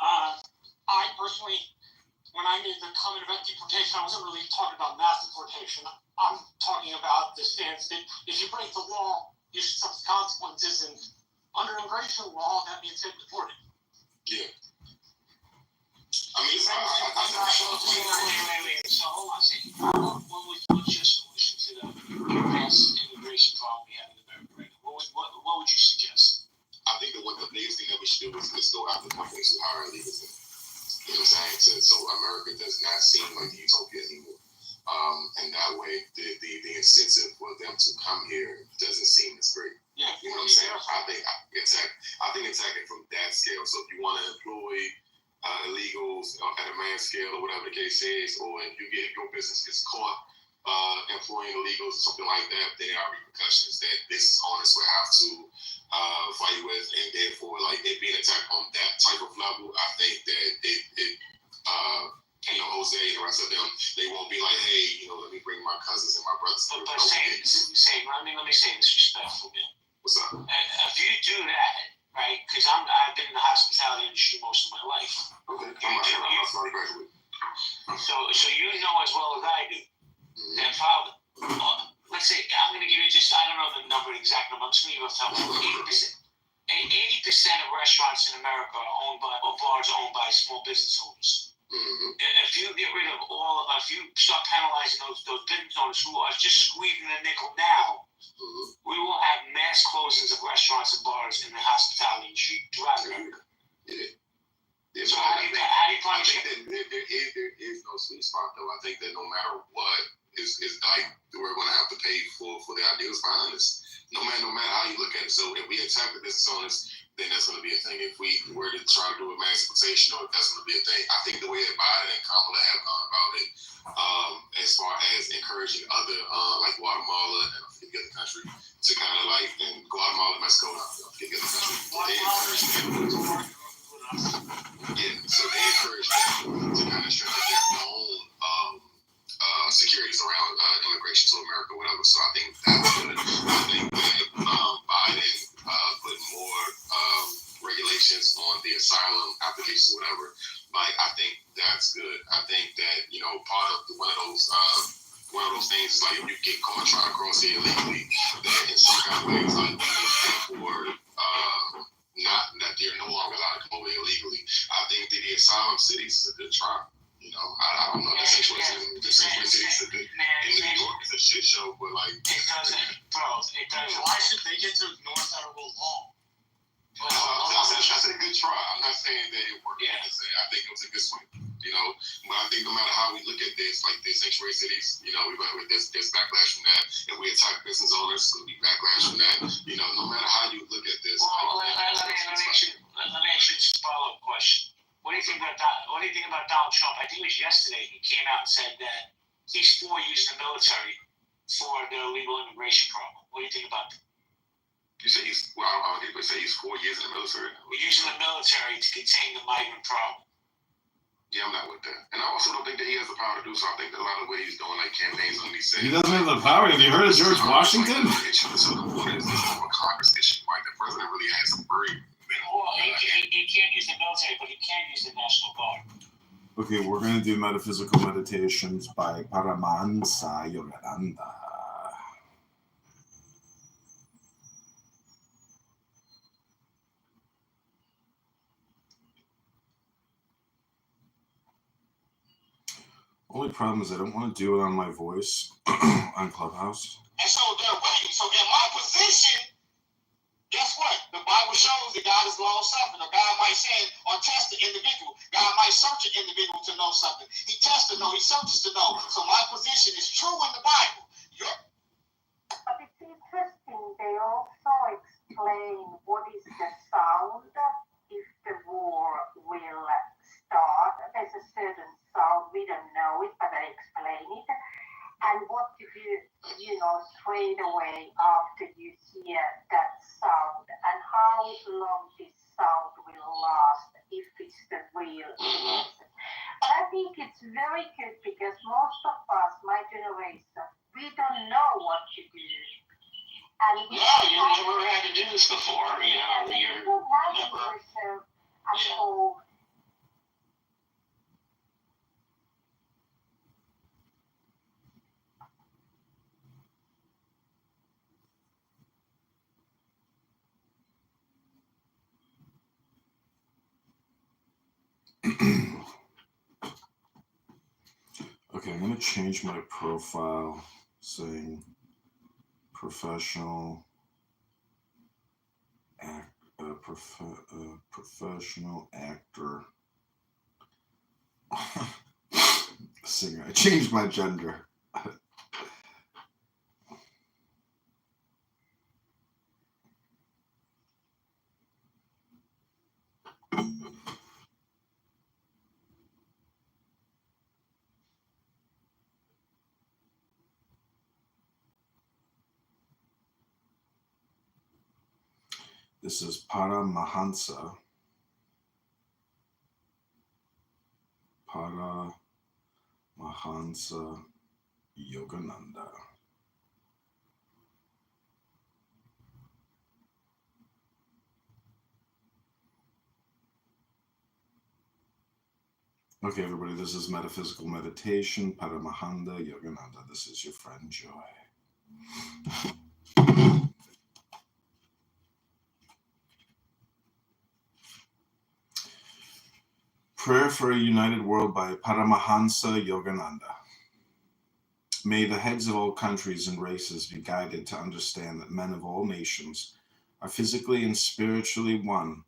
I personally, when I made the comment about deportation, I wasn't really talking about mass deportation. I'm talking about the stance that if you break the law, you should suffer consequences, and under immigration law, that means get deported. Yeah. I mean, So hold on a second. What's your solution to the mass immigration problem we have in America right now? What would you suggest? I think the biggest thing that we should do is go after companies who hire illegals. You know what I'm saying? So America does not seem like the utopia anymore. And that way, the incentive for them to come here doesn't seem as great. Yeah, you know what I'm saying? I think attacking from that scale. So if you want to employ illegals at a mass scale or whatever the case is, or if your business gets caught employing illegals or something like that, there are repercussions that business owners will have to fight with, and therefore, like it being attacked on that type of level, I think that Jose and the rest of them, they won't be like, hey, let me bring my cousins and my brothers. But let me say this respectfully. What's up? If you do that, right? Because I've been in the hospitality industry most of my life. Okay, I'm sorry, graduate. So you know as well as I do that let's say I'm going to give you I don't know the exact number. I'm just going to give you 80%. 80% of restaurants in America are owned by, or bars are owned by small business owners. Mm-hmm. If you get rid of if you start penalizing those business owners who are just squeezing a nickel now, we will have mass closings of restaurants and bars in the hospitality industry throughout America. Yeah. So how do you punish it? There is no sweet spot though. I think that no matter what, is like we're going to have to pay for the ideals behind this. No matter how you look at it. So if we attack the business owners, then that's going to be a thing. If we were to try to do a mass deportation, that's going to be a thing. I think the way that Biden and Kamala have gone about it, as far as encouraging other, like Guatemala and I forget the other country, to kind of like, and Guatemala, Mexico, I forget the other country. They encourage them. Yeah, so they encourage them to kind of strengthen their own securities around immigration to America, whatever. So I think that's good. I think that Biden put more regulations on the asylum applications, whatever. Like I think that's good. I think that part of one of those things is like if you get caught trying to cross here illegally, that in some kind of ways like therefore not that they're no longer allowed to come over illegally. I think that the asylum cities is a good try. I don't know the situation in New York is a shit show, but like it doesn't. Why should they get to ignore federal law? That's a good try. I'm not saying that it worked. Yeah. It's think it was a good swing. You know, but I think no matter how we look at this, like the sanctuary cities, you know, there's backlash from that. If we attack business owners, there'll be backlash from that. You know, no matter how you look at this. Well, let me ask you this follow-up question. What do you think about Donald Trump? I think it was yesterday he came out and said that he's for using the military for the illegal immigration problem. What do you think about that? You say he's, well, I don't think they say he's 4 years in the military. We're using the military to contain the migrant problem. Yeah, I'm not with that. And I also don't think that he has the power to do so. I think that a lot of what he's doing, like campaigns on these He doesn't have the power. Have you heard of George Washington? So the point is, this is a Congress issue. Like, the president really has some very minimal. Well, he can't use the military, but he can use the National Guard. Okay, we're going to do metaphysical meditations by Paramahansa Yogananda. Only problem is I don't want to do it on my voice on Clubhouse. And so they're waiting. So in my position, guess what? The Bible shows that God is long suffering. Or God might say or test the individual. God might search an individual to know something. He tests to know. He searches to know. So my position is true in the Bible. But it's interesting. They also explain what is the sound if the war will start. There's a certain sound. We don't know it, but I explain it. And what to do, straight away after you hear that sound, and how long this sound will last if it's the real person. But I think it's very good because most of us, my generation, we don't know what to do. And you never had to do this before. We don't have it at home. Okay, I'm going to change my profile saying professional professional actor singer. I changed my gender. This is Paramahansa. Paramahansa Yogananda. Okay, everybody, this is Metaphysical Meditation, Paramahansa Yogananda. This is your friend Joy. Prayer for a United World by Paramahansa Yogananda. May the heads of all countries and races be guided to understand that men of all nations are physically and spiritually one.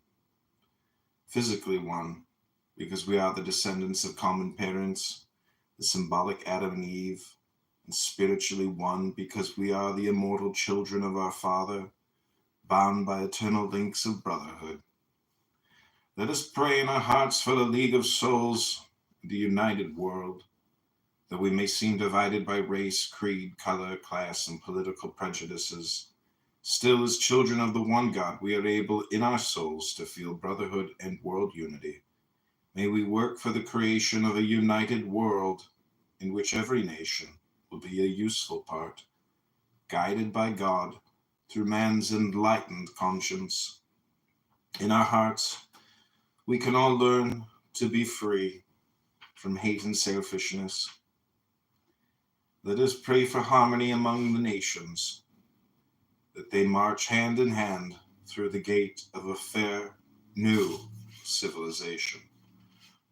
Physically one, because we are the descendants of common parents, the symbolic Adam and Eve, and spiritually one, because we are the immortal children of our Father, bound by eternal links of brotherhood. Let us pray in our hearts for the League of Souls, the united world, that we may seem divided by race, creed, color, class, and political prejudices. Still, as children of the one God, we are able in our souls to feel brotherhood and world unity. May we work for the creation of a united world in which every nation will be a useful part, guided by God through man's enlightened conscience. In our hearts, we can all learn to be free from hate and selfishness. Let us pray for harmony among the nations, that they march hand in hand through the gate of a fair, new civilization.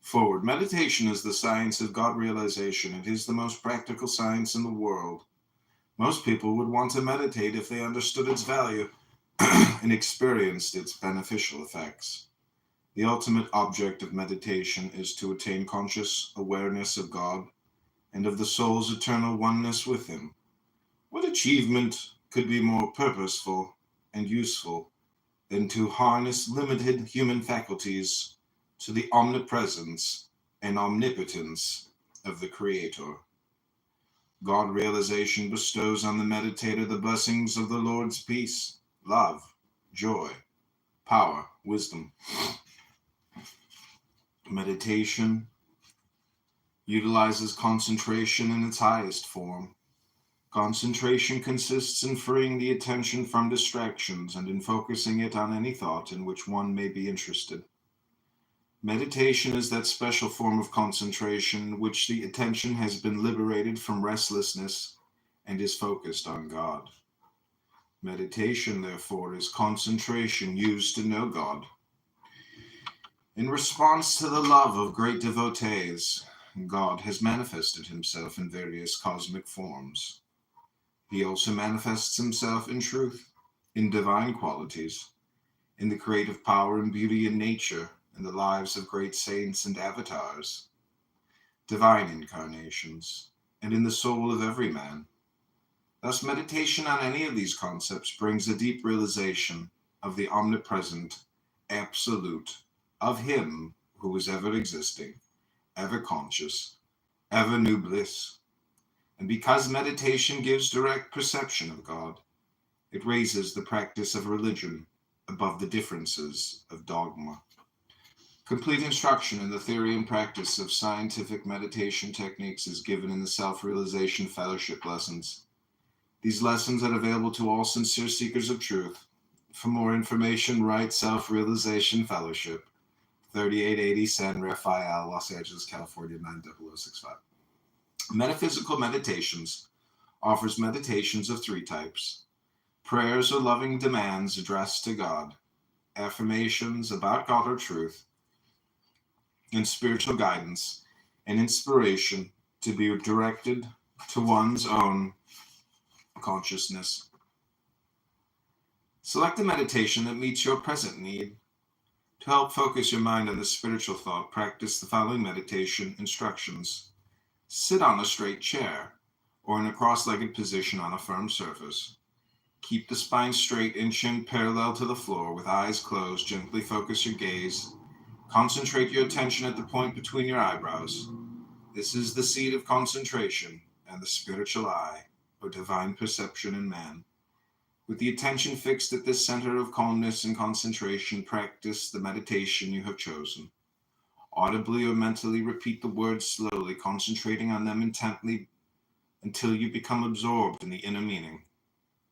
Forward. Meditation is the science of God realization. It is the most practical science in the world. Most people would want to meditate if they understood its value and experienced its beneficial effects. The ultimate object of meditation is to attain conscious awareness of God and of the soul's eternal oneness with Him. What achievement could be more purposeful and useful than to harness limited human faculties to the omnipresence and omnipotence of the Creator? God realization bestows on the meditator the blessings of the Lord's peace, love, joy, power, wisdom. Meditation utilizes concentration in its highest form. Concentration consists in freeing the attention from distractions and in focusing it on any thought in which one may be interested. Meditation is that special form of concentration in which the attention has been liberated from restlessness and is focused on God. Meditation, therefore, is concentration used to know God. In response to the love of great devotees, God has manifested Himself in various cosmic forms. He also manifests Himself in truth, in divine qualities, in the creative power and beauty in nature, in the lives of great saints and avatars, divine incarnations, and in the soul of every man. Thus, meditation on any of these concepts brings a deep realization of the omnipresent absolute of Him who is ever existing, ever conscious, ever new bliss. And because meditation gives direct perception of God, it raises the practice of religion above the differences of dogma. Complete instruction in the theory and practice of scientific meditation techniques is given in the Self-Realization Fellowship lessons. These lessons are available to all sincere seekers of truth. For more information, write Self-Realization Fellowship, 3880 San Rafael, Los Angeles, California, 90065. Metaphysical Meditations offers meditations of three types: prayers or loving demands addressed to God, affirmations about God or truth, and spiritual guidance and inspiration to be directed to one's own consciousness. Select a meditation that meets your present need. To help focus your mind on the spiritual thought, practice the following meditation instructions. Sit on a straight chair or in a cross-legged position on a firm surface. Keep the spine straight and chin parallel to the floor. With eyes closed, gently focus your gaze. Concentrate your attention at the point between your eyebrows. This is the seat of concentration and the spiritual eye, or divine perception in man. With the attention fixed at this center of calmness and concentration, practice the meditation you have chosen. Audibly or mentally repeat the words slowly, concentrating on them intently until you become absorbed in the inner meaning.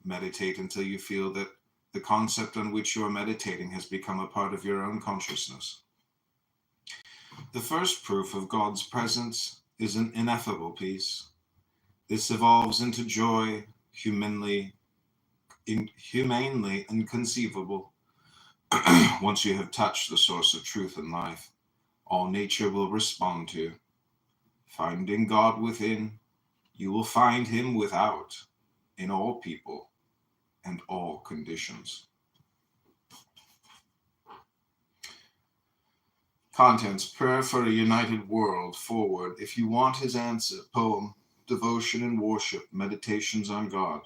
Meditate until you feel that the concept on which you are meditating has become a part of your own consciousness. The first proof of God's presence is an ineffable peace. This evolves into joy, humanely inconceivable. Once you have touched the source of truth and life, all nature will respond to. Finding God within, you will find Him without, in all people and all conditions. Contents: Prayer for a United World. Forward: if you want His answer. Poem: Devotion and Worship, Meditations on God,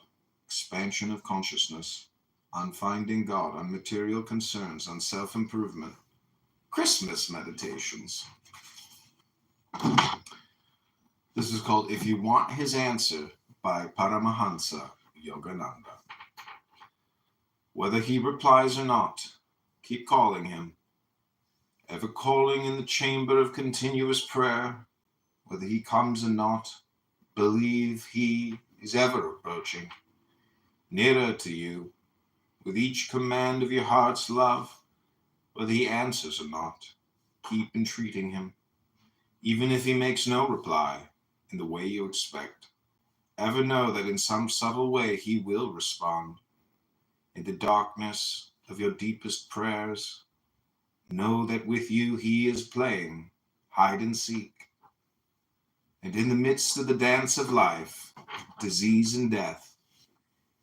Expansion of Consciousness, on Finding God, on Material Concerns, on Self-Improvement. Christmas Meditations. This is called If You Want His Answer by Paramahansa Yogananda. Whether He replies or not, keep calling Him. Ever calling in the chamber of continuous prayer, whether He comes or not, believe He is ever approaching, nearer to you, with each command of your heart's love. Whether He answers or not, keep entreating Him, even if He makes no reply in the way you expect. Ever know that in some subtle way He will respond. In the darkness of your deepest prayers, know that with you He is playing hide and seek. And in the midst of the dance of life, disease and death,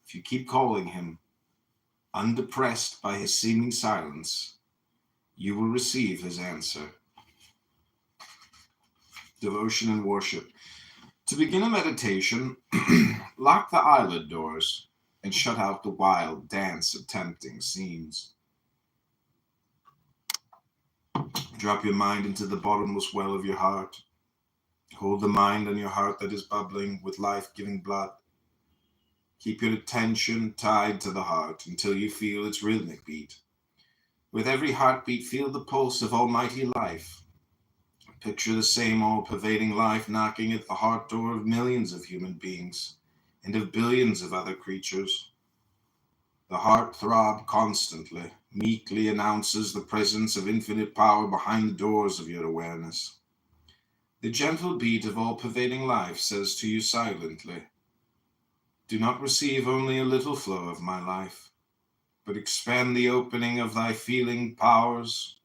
if you keep calling Him, undepressed by His seeming silence, you will receive his answer. Devotion and worship. To begin a meditation, lock the eyelid doors and shut out the wild dance of tempting scenes. Drop your mind into the bottomless well of your heart. Hold the mind on your heart that is bubbling with life-giving blood. Keep your attention tied to the heart until you feel its rhythmic beat. With every heartbeat, feel the pulse of almighty life. Picture the same all-pervading life knocking at the heart door of millions of human beings and of billions of other creatures. The heart throb constantly, meekly announces the presence of infinite power behind the doors of your awareness. The gentle beat of all-pervading life says to you silently, do not receive only a little flow of my life, but expand the opening of thy feeling powers.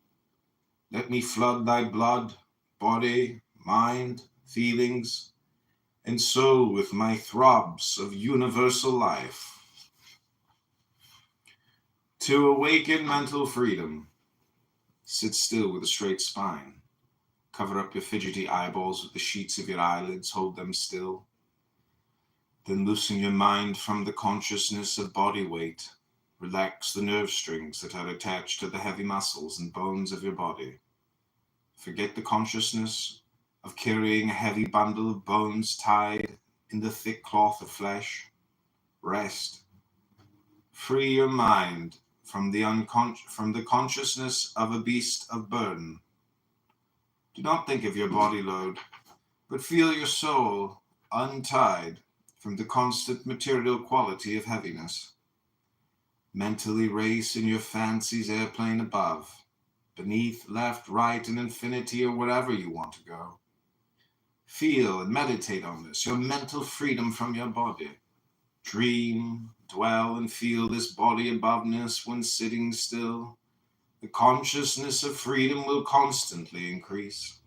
Let me flood thy blood, body, mind, feelings, and soul with my throbs of universal life. To awaken mental freedom, sit still with a straight spine. Cover up your fidgety eyeballs with the sheets of your eyelids, hold them still. Then loosen your mind from the consciousness of body weight. Relax the nerve strings that are attached to the heavy muscles and bones of your body. Forget the consciousness of carrying a heavy bundle of bones tied in the thick cloth of flesh. Rest. Free your mind from the consciousness of a beast of burden. Do not think of your body load, but feel your soul untied from the constant material quality of heaviness. Mentally race in your fancy's airplane above, beneath, left, right, and infinity, or wherever you want to go. Feel and meditate on this, your mental freedom from your body. Dream, dwell, and feel this body aboveness when sitting still. The consciousness of freedom will constantly increase.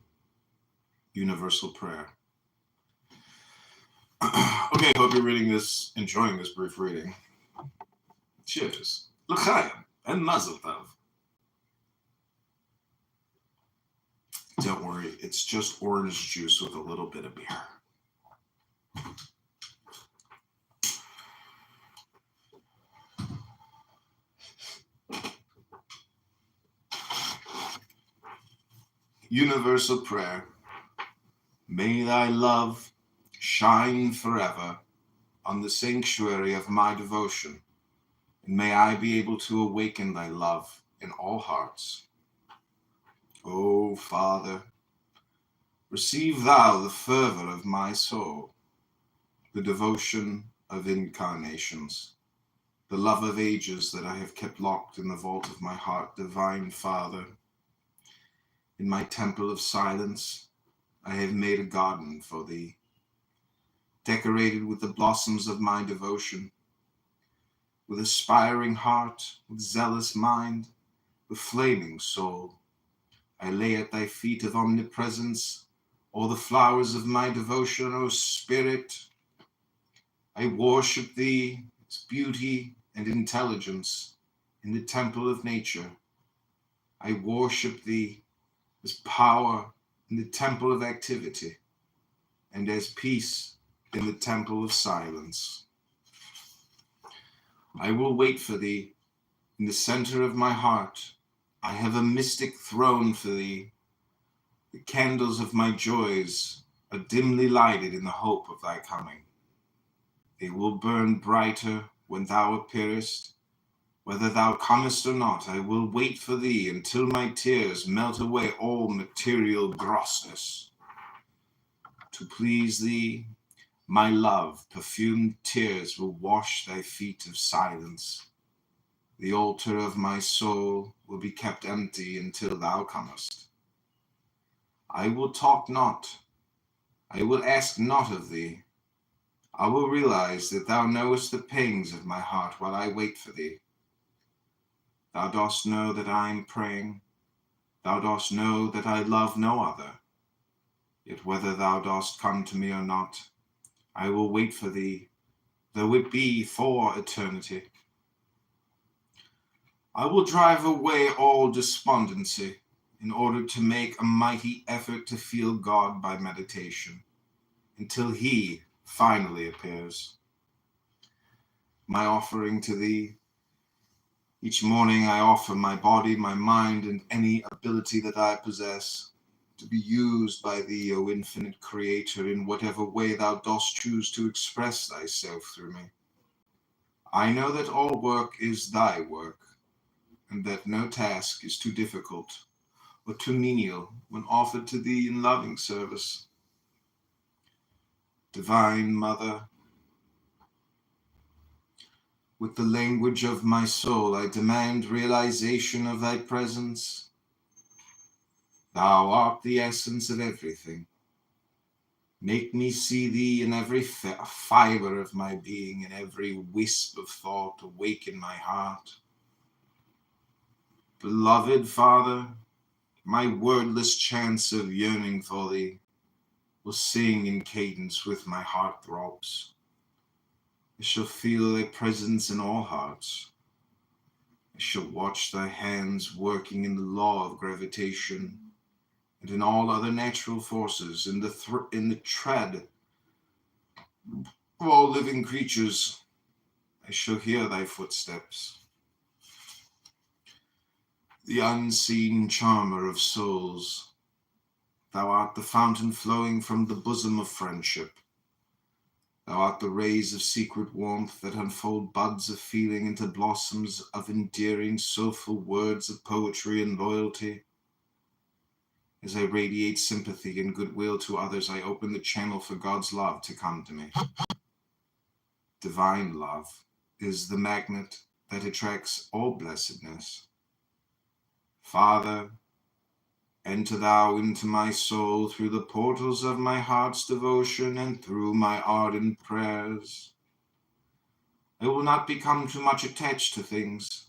Universal prayer. Okay, hope you're enjoying this brief reading. Cheers. L'chaim and mazel tov. Don't worry, it's just orange juice with a little bit of beer. Universal prayer. May thy love shine forever on the sanctuary of my devotion, and may I be able to awaken thy love in all hearts. O Father, receive thou the fervor of my soul, the devotion of incarnations, the love of ages that I have kept locked in the vault of my heart, divine Father. In my temple of silence, I have made a garden for thee, decorated with the blossoms of my devotion. With aspiring heart, with zealous mind, with flaming soul, I lay at thy feet of omnipresence all the flowers of my devotion, O Spirit. I worship thee as beauty and intelligence in the temple of nature. I worship thee as power in the temple of activity, and as peace in the temple of silence. I will wait for thee in the center of my heart. I have a mystic throne for thee. The candles of my joys are dimly lighted in the hope of thy coming. They will burn brighter when thou appearest. Whether thou comest or not, I will wait for thee until my tears melt away all material grossness. To please thee, my love, perfumed tears will wash thy feet of silence. The altar of my soul will be kept empty until thou comest. I will talk not. I will ask not of thee. I will realize that thou knowest the pangs of my heart while I wait for thee. Thou dost know that I am praying. Thou dost know that I love no other. Yet whether thou dost come to me or not, I will wait for thee, though it be for eternity. I will drive away all despondency in order to make a mighty effort to feel God by meditation, until he finally appears. My offering to thee. Each morning I offer my body, my mind, and any ability that I possess to be used by thee, O infinite Creator, in whatever way thou dost choose to express thyself through me. I know that all work is thy work, and that no task is too difficult or too menial when offered to thee in loving service. Divine Mother, with the language of my soul, I demand realization of thy presence. Thou art the essence of everything. Make me see thee in every fiber of my being, in every wisp of thought awaken my heart. Beloved Father, my wordless chants of yearning for thee will sing in cadence with my heart throbs. I shall feel thy presence in all hearts. I shall watch thy hands working in the law of gravitation and in all other natural forces, in the tread of all living creatures. I shall hear thy footsteps. The unseen charmer of souls, thou art the fountain flowing from the bosom of friendship. Thou art the rays of secret warmth that unfold buds of feeling into blossoms of endearing, soulful words of poetry and loyalty. As I radiate sympathy and goodwill to others, I open the channel for God's love to come to me. Divine love is the magnet that attracts all blessedness. Father, enter thou into my soul through the portals of my heart's devotion and through my ardent prayers. I will not become too much attached to things,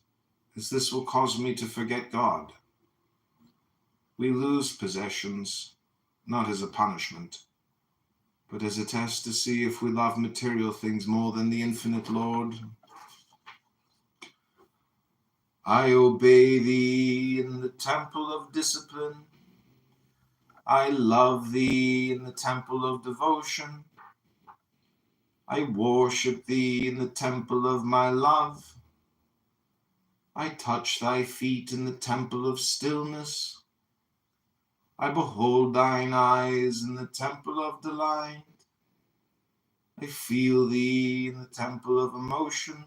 as this will cause me to forget God. We lose possessions, not as a punishment, but as a test to see if we love material things more than the infinite Lord. I obey thee in the temple of discipline. I love thee in the temple of devotion. I worship thee in the temple of my love. I touch thy feet in the temple of stillness. I behold thine eyes in the temple of delight. I feel thee in the temple of emotion.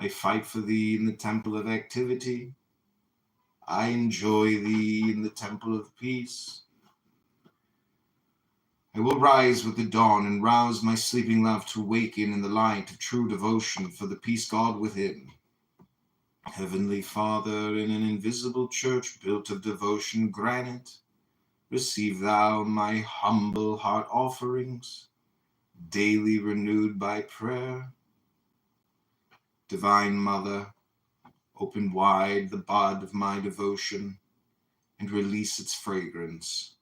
I fight for thee in the temple of activity. I enjoy thee in the temple of peace. I will rise with the dawn and rouse my sleeping love to waken in the light of true devotion for the peace God within. Heavenly Father, in an invisible church built of devotion granite, receive thou my humble heart offerings, daily renewed by prayer. Divine Mother, open wide the bud of my devotion and release its fragrance,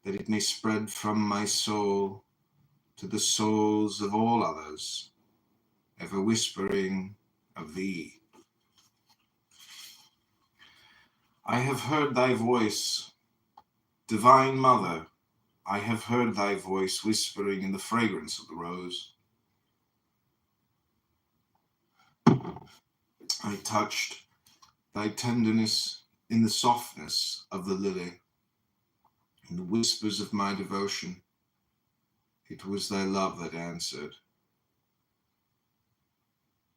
that it may spread from my soul to the souls of all others, ever whispering of thee. I have heard thy voice, Divine Mother, I have heard thy voice whispering in the fragrance of the rose. I touched thy tenderness in the softness of the lily, in the whispers of my devotion. It was thy love that answered.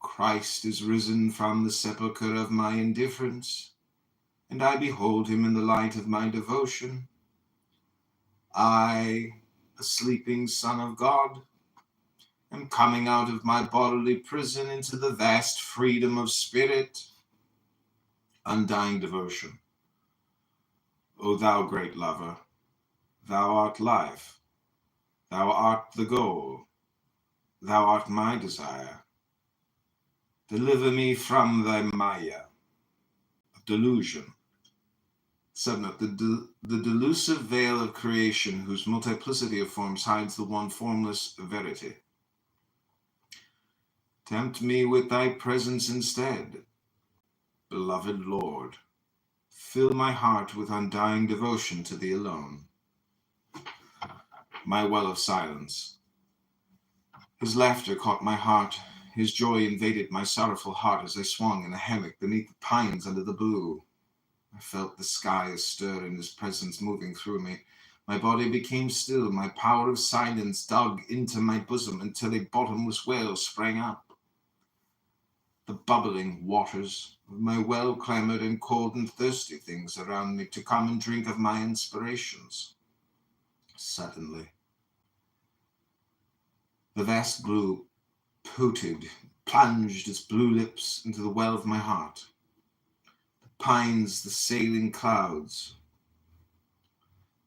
Christ is risen from the sepulchre of my indifference, and I behold him in the light of my devotion. I, a sleeping Son of God, am coming out of my bodily prison into the vast freedom of spirit. Undying devotion. O thou great lover, thou art life, thou art the goal, thou art my desire. Deliver me from thy maya of delusion. Subnote, the delusive veil of creation whose multiplicity of forms hides the one formless verity. Tempt me with thy presence instead. Beloved Lord, fill my heart with undying devotion to thee alone. My well of silence. His laughter caught my heart. His joy invaded my sorrowful heart as I swung in a hammock beneath the pines under the blue. I felt the sky astir in his presence moving through me. My body became still. My power of silence dug into my bosom until a bottomless well sprang up. The bubbling waters of my well clamored and cold and thirsty things around me to come and drink of my inspirations. Suddenly, the vast blue plunged its blue lips into the well of my heart. The pines, the sailing clouds,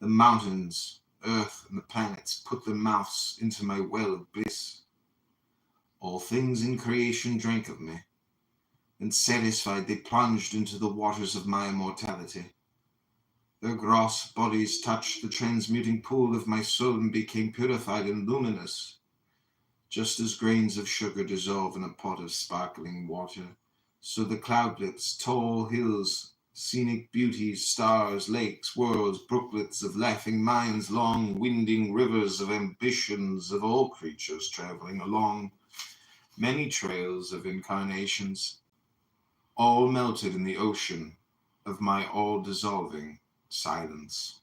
the mountains, earth, and the planets put their mouths into my well of bliss. All things in creation drank of me, and satisfied they plunged into the waters of my immortality. Their gross bodies touched the transmuting pool of my soul and became purified and luminous, just as grains of sugar dissolve in a pot of sparkling water. So the cloudlets, tall hills, scenic beauties, stars, lakes, worlds, brooklets of laughing minds, long winding rivers of ambitions of all creatures traveling along many trails of incarnations, all melted in the ocean of my all-dissolving silence.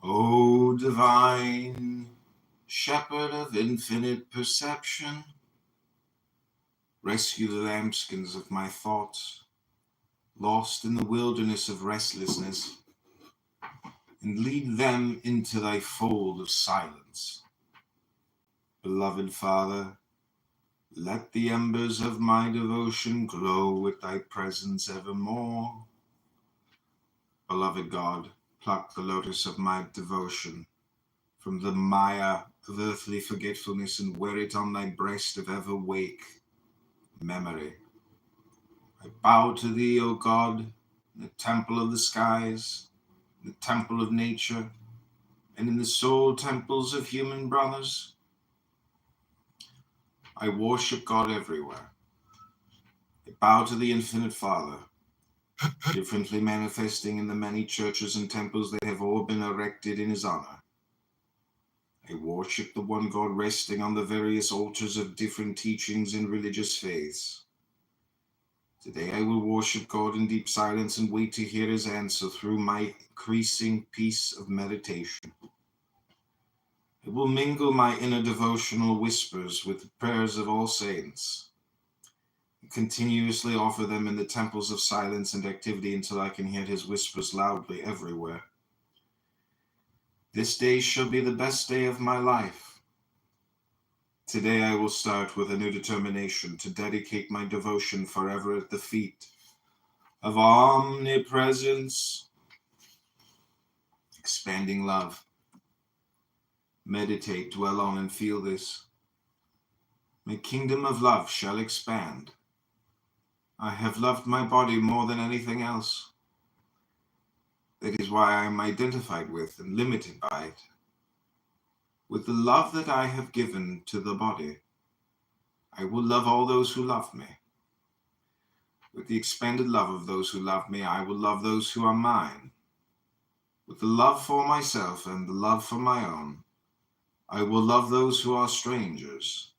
O divine shepherd of infinite perception, rescue the lambskins of my thoughts, lost in the wilderness of restlessness, and lead them into thy fold of silence. Beloved Father, let the embers of my devotion glow with thy presence evermore. Beloved God, pluck the lotus of my devotion from the mire of earthly forgetfulness and wear it on thy breast of ever-wake memory. I bow to thee, O God, in the temple of the skies, in the temple of nature, and in the soul temples of human brothers. I worship God everywhere. I bow to the infinite Father, differently manifesting in the many churches and temples that have all been erected in his honor. I worship the one God resting on the various altars of different teachings and religious faiths. Today I will worship God in deep silence and wait to hear his answer through my increasing peace of meditation. I will mingle my inner devotional whispers with the prayers of all saints, and continuously offer them in the temples of silence and activity until I can hear his whispers loudly everywhere. This day shall be the best day of my life. Today I will start with a new determination to dedicate my devotion forever at the feet of omnipresence, expanding love. Meditate, dwell on, and feel this. My kingdom of love shall expand. I have loved my body more than anything else. That is why I am identified with and limited by it. With the love that I have given to the body, I will love all those who love me. With the expanded love of those who love me, I will love those who are mine. With the love for myself and the love for my own, I will love those who are strangers.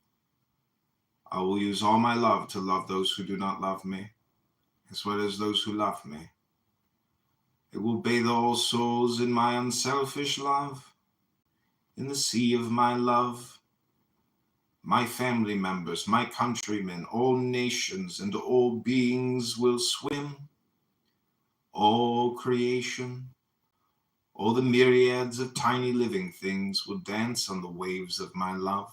I will use all my love to love those who do not love me, as well as those who love me. I will bathe all souls in my unselfish love, in the sea of my love. My family members, my countrymen, all nations and all beings will swim. All creation, all the myriads of tiny living things will dance on the waves of my love.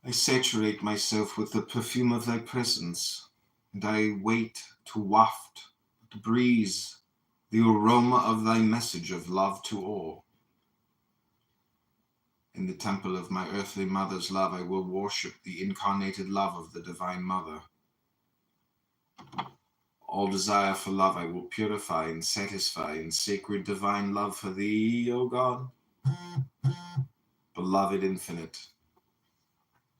I saturate myself with the perfume of thy presence, and I wait to waft, to breeze, the aroma of thy message of love to all. In the temple of my earthly mother's love, I will worship the incarnated love of the Divine Mother. All desire for love I will purify and satisfy in sacred divine love for thee, O God. Beloved infinite,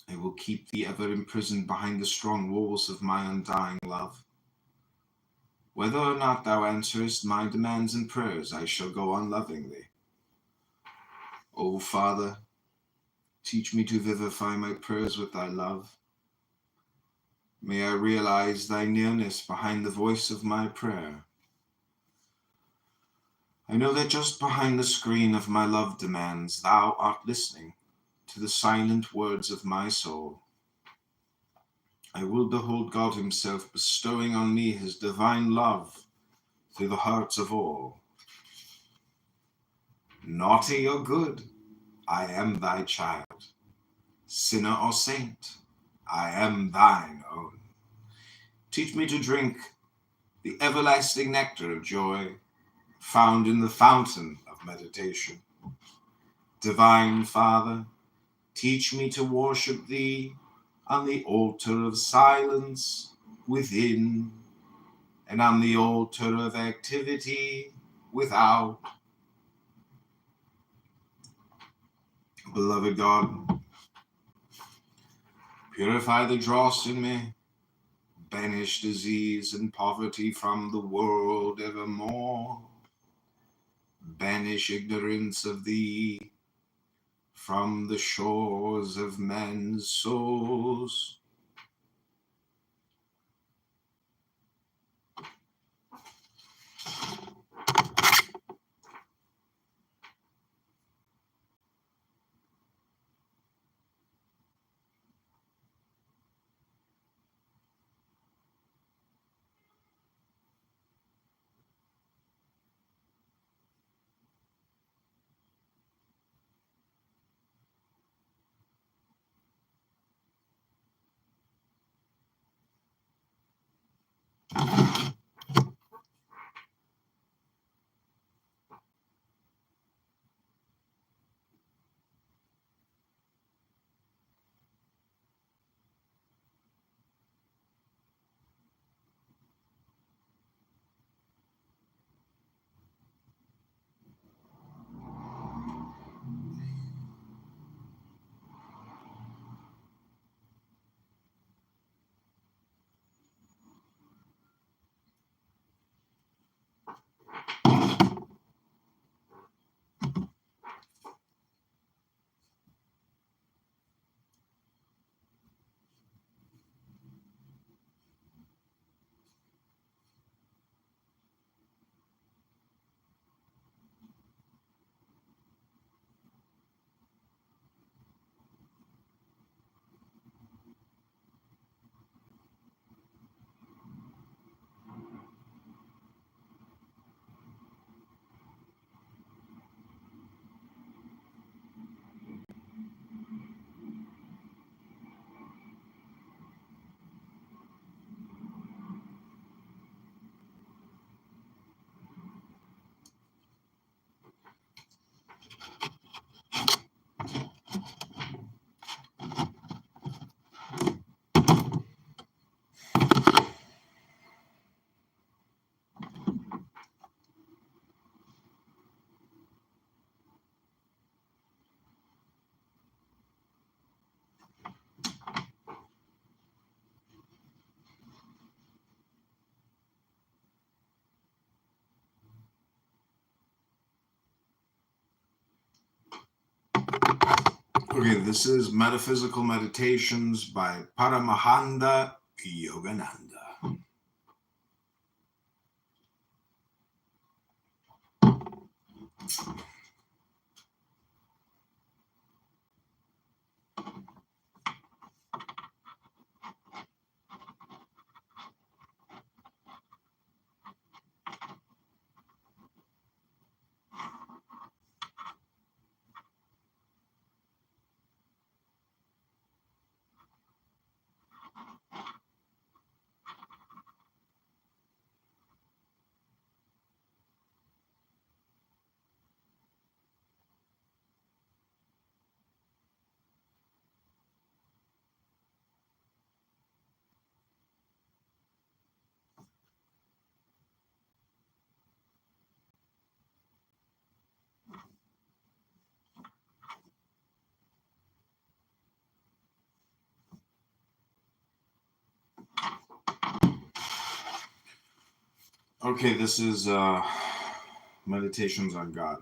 I will keep thee ever imprisoned behind the strong walls of my undying love. Whether or not thou answerest my demands and prayers, I shall go on loving thee. O Father, teach me to vivify my prayers with thy love. May I realize thy nearness behind the voice of my prayer. I know that just behind the screen of my love demands, thou art listening to the silent words of my soul. I will behold God himself bestowing on me his divine love through the hearts of all. Naughty or good, I am thy child. Sinner or saint, I am thine own. Teach me to drink the everlasting nectar of joy found in the fountain of meditation. Divine Father, teach me to worship thee on the altar of silence within and on the altar of activity without. Beloved God, purify the dross in me, banish disease and poverty from the world evermore. Banish ignorance of thee from the shores of men's souls. Okay, this is Metaphysical Meditations by Paramahansa Yogananda. Okay, this is Meditations on God.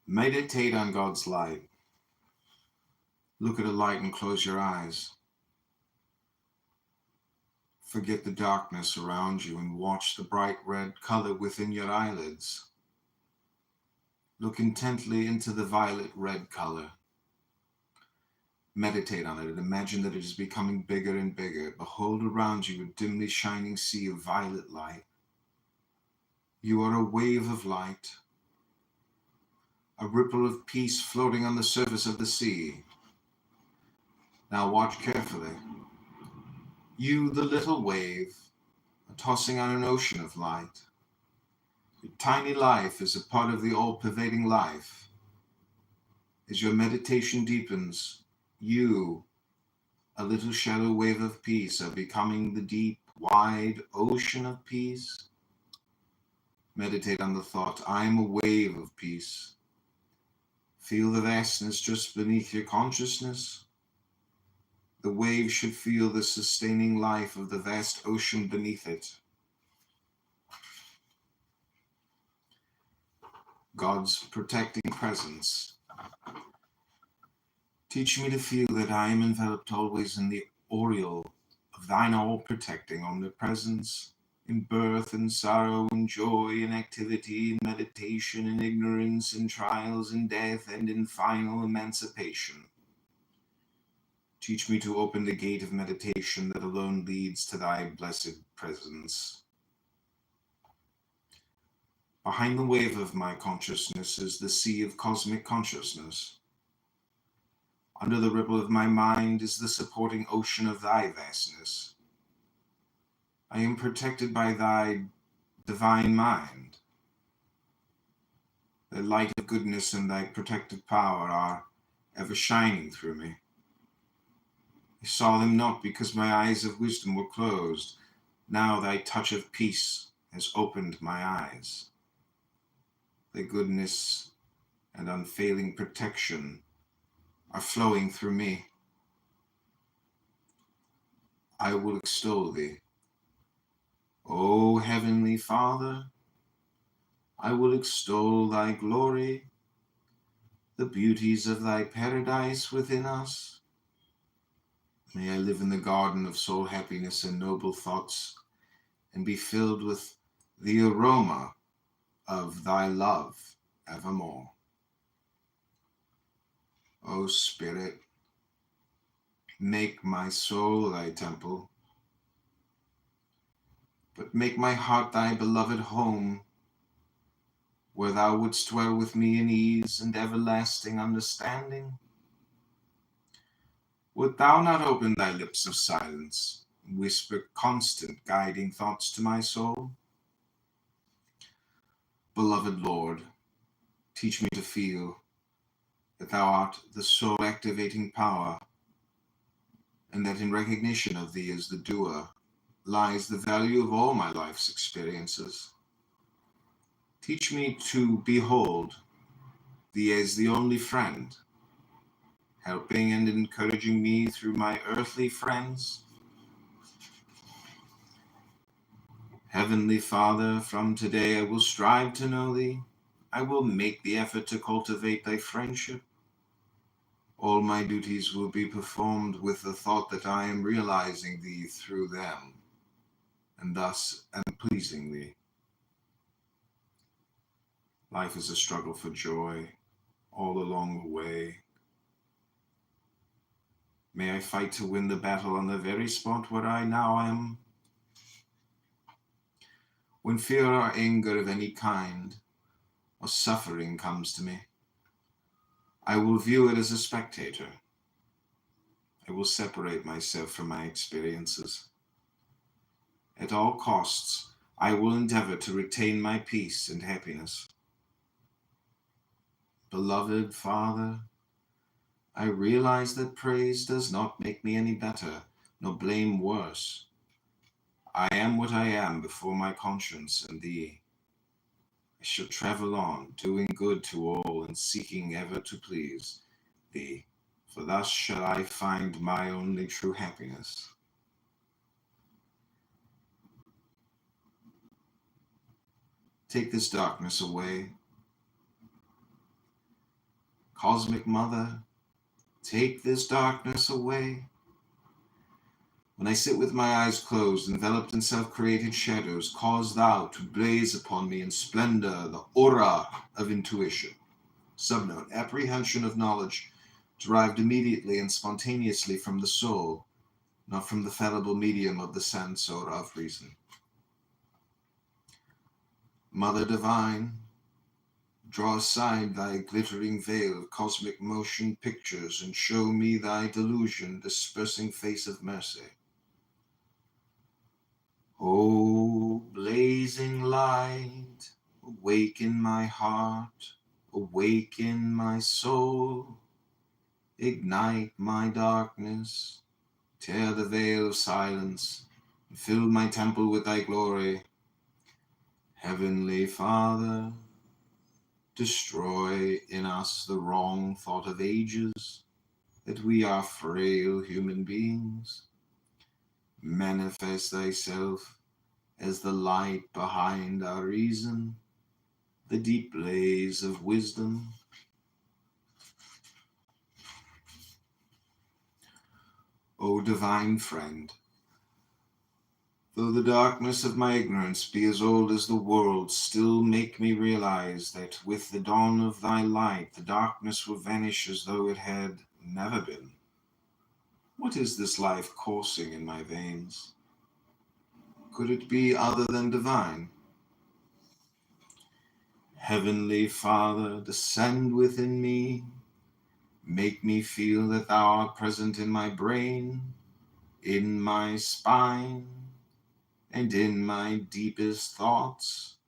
Meditate on God's light. Look at a light and close your eyes. Forget the darkness around you and watch the bright red color within your eyelids. Look intently into the violet red color. Meditate on it and imagine that it is becoming bigger and bigger. Behold around you a dimly shining sea of violet light. You are a wave of light, a ripple of peace floating on the surface of the sea. Now watch carefully. You, the little wave, are tossing on an ocean of light. Your tiny life is a part of the all-pervading life. As your meditation deepens, you, a little shallow wave of peace, are becoming the deep, wide ocean of peace. Meditate on the thought, I am a wave of peace. Feel the vastness just beneath your consciousness. The wave should feel the sustaining life of the vast ocean beneath it. God's protecting presence. Teach me to feel that I am enveloped always in the aureole of thine all-protecting omnipresence, in birth and sorrow, in joy and activity, in meditation and ignorance, in trials and death, and in final emancipation. Teach me to open the gate of meditation that alone leads to thy blessed presence. Behind the wave of my consciousness is the sea of cosmic consciousness. Under the ripple of my mind is the supporting ocean of thy vastness. I am protected by thy divine mind. The light of goodness and thy protective power are ever shining through me. I saw them not because my eyes of wisdom were closed. Now thy touch of peace has opened my eyes. Thy goodness and unfailing protection are flowing through me. I will extol thee. O Heavenly Father, I will extol thy glory, the beauties of thy paradise within us. May I live in the garden of soul happiness and noble thoughts, and be filled with the aroma of thy love evermore. O Spirit, make my soul thy temple, but make my heart thy beloved home, where thou wouldst dwell with me in ease and everlasting understanding. Wilt thou not open thy lips of silence, and whisper constant guiding thoughts to my soul? Beloved Lord, teach me to feel that thou art the soul-activating power, and that in recognition of thee as the doer lies the value of all my life's experiences. Teach me to behold thee as the only friend, helping and encouraging me through my earthly friends. Heavenly Father, from today I will strive to know thee, I will make the effort to cultivate thy friendship. All my duties will be performed with the thought that I am realizing thee through them, and thus am pleasing thee. Life is a struggle for joy all along the way. May I fight to win the battle on the very spot where I now am. When fear or anger of any kind or suffering comes to me, I will view it as a spectator. I will separate myself from my experiences. At all costs, I will endeavor to retain my peace and happiness. Beloved Father, I realize that praise does not make me any better, nor blame worse. I am what I am before my conscience and thee. I shall travel on, doing good to all and seeking ever to please thee, for thus shall I find my only true happiness. Take this darkness away. Cosmic Mother, take this darkness away. When I sit with my eyes closed, enveloped in self-created shadows, cause thou to blaze upon me in splendor the aura of intuition. Subnote, apprehension of knowledge derived immediately and spontaneously from the soul, not from the fallible medium of the sense or of reason. Mother Divine, draw aside thy glittering veil of cosmic motion pictures and show me thy delusion dispersing face of mercy. O blazing light, awaken my heart, awaken my soul, ignite my darkness, tear the veil of silence, and fill my temple with thy glory. Heavenly Father, destroy in us the wrong thought of ages, that we are frail human beings. Manifest thyself as the light behind our reason, the deep blaze of wisdom. O divine friend, though the darkness of my ignorance be as old as the world, still make me realize that with the dawn of thy light, the darkness will vanish as though it had never been. What is this life coursing in my veins? Could it be other than divine? Heavenly Father, descend within me. Make me feel that thou art present in my brain, in my spine, and in my deepest thoughts.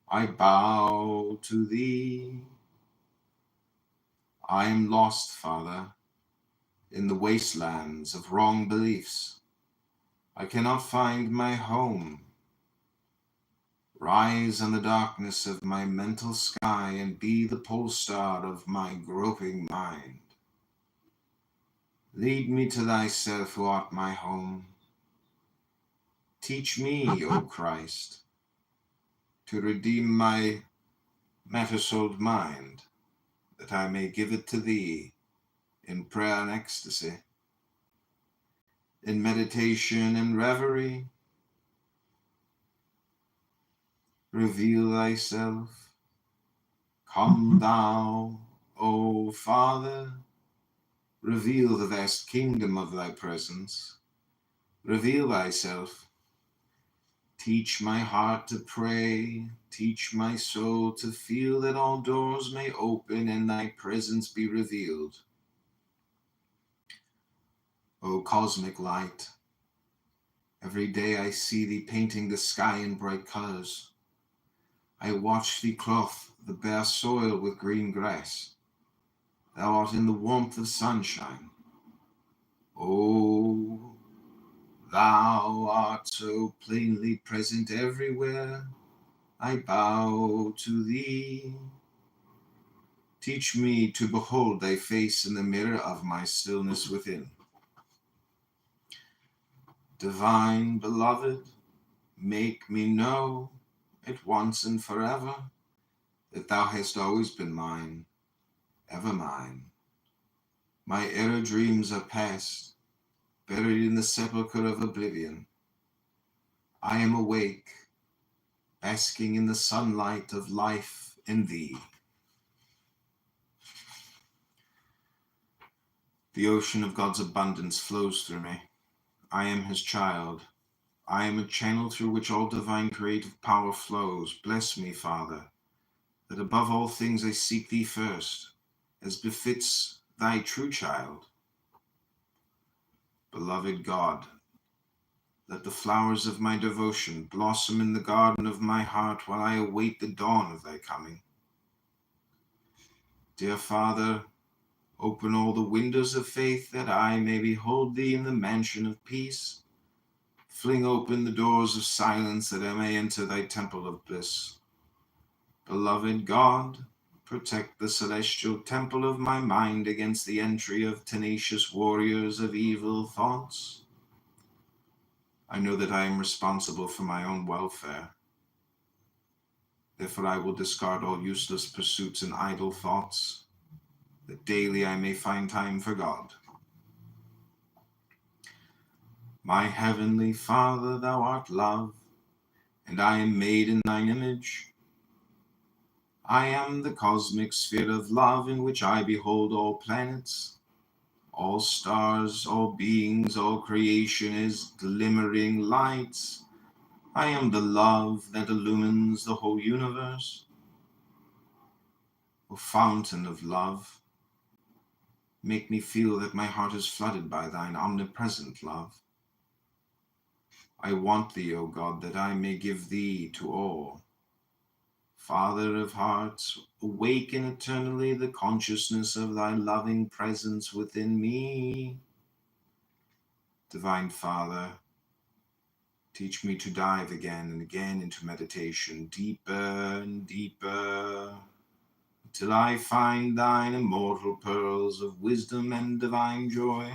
I bow to thee. I am lost, Father, in the wastelands of wrong beliefs. I cannot find my home. Rise on the darkness of my mental sky and be the pole star of my groping mind. Lead me to thyself who art my home. Teach me, O Christ, to redeem my matter-souled mind, that I may give it to thee in prayer and ecstasy, in meditation and reverie. Reveal thyself. Come thou, O Father, reveal the vast kingdom of thy presence. Reveal thyself. Teach my heart to pray. Teach my soul to feel that all doors may open and thy presence be revealed. O cosmic light, every day I see thee painting the sky in bright colors. I watch thee clothe the bare soil with green grass. Thou art in the warmth of sunshine. O, thou art so plainly present everywhere. I bow to thee. Teach me to behold thy face in the mirror of my stillness within. Divine Beloved, make me know at once and forever that thou hast always been mine, ever mine. My error dreams are past, buried in the sepulchre of oblivion. I am awake, basking in the sunlight of life in thee. The ocean of God's abundance flows through me. I am his child. I am a channel through which all divine creative power flows. Bless me, Father, that above all things I seek thee first, as befits thy true child. Beloved God, let the flowers of my devotion blossom in the garden of my heart while I await the dawn of thy coming. Dear Father, open all the windows of faith that I may behold thee in the mansion of peace. Fling open the doors of silence that I may enter thy temple of bliss. Beloved God, protect the celestial temple of my mind against the entry of tenacious warriors of evil thoughts. I know that I am responsible for my own welfare. Therefore I will discard all useless pursuits and idle thoughts, that daily I may find time for God. My heavenly Father, thou art love, and I am made in thine image. I am the cosmic sphere of love in which I behold all planets, all stars, all beings, all creation is glimmering lights. I am the love that illumines the whole universe. O fountain of love, make me feel that my heart is flooded by thine omnipresent love. I want thee, O God, that I may give thee to all. Father of hearts, awaken eternally the consciousness of thy loving presence within me. Divine Father, teach me to dive again and again into meditation, deeper and deeper, till I find thine immortal pearls of wisdom and divine joy.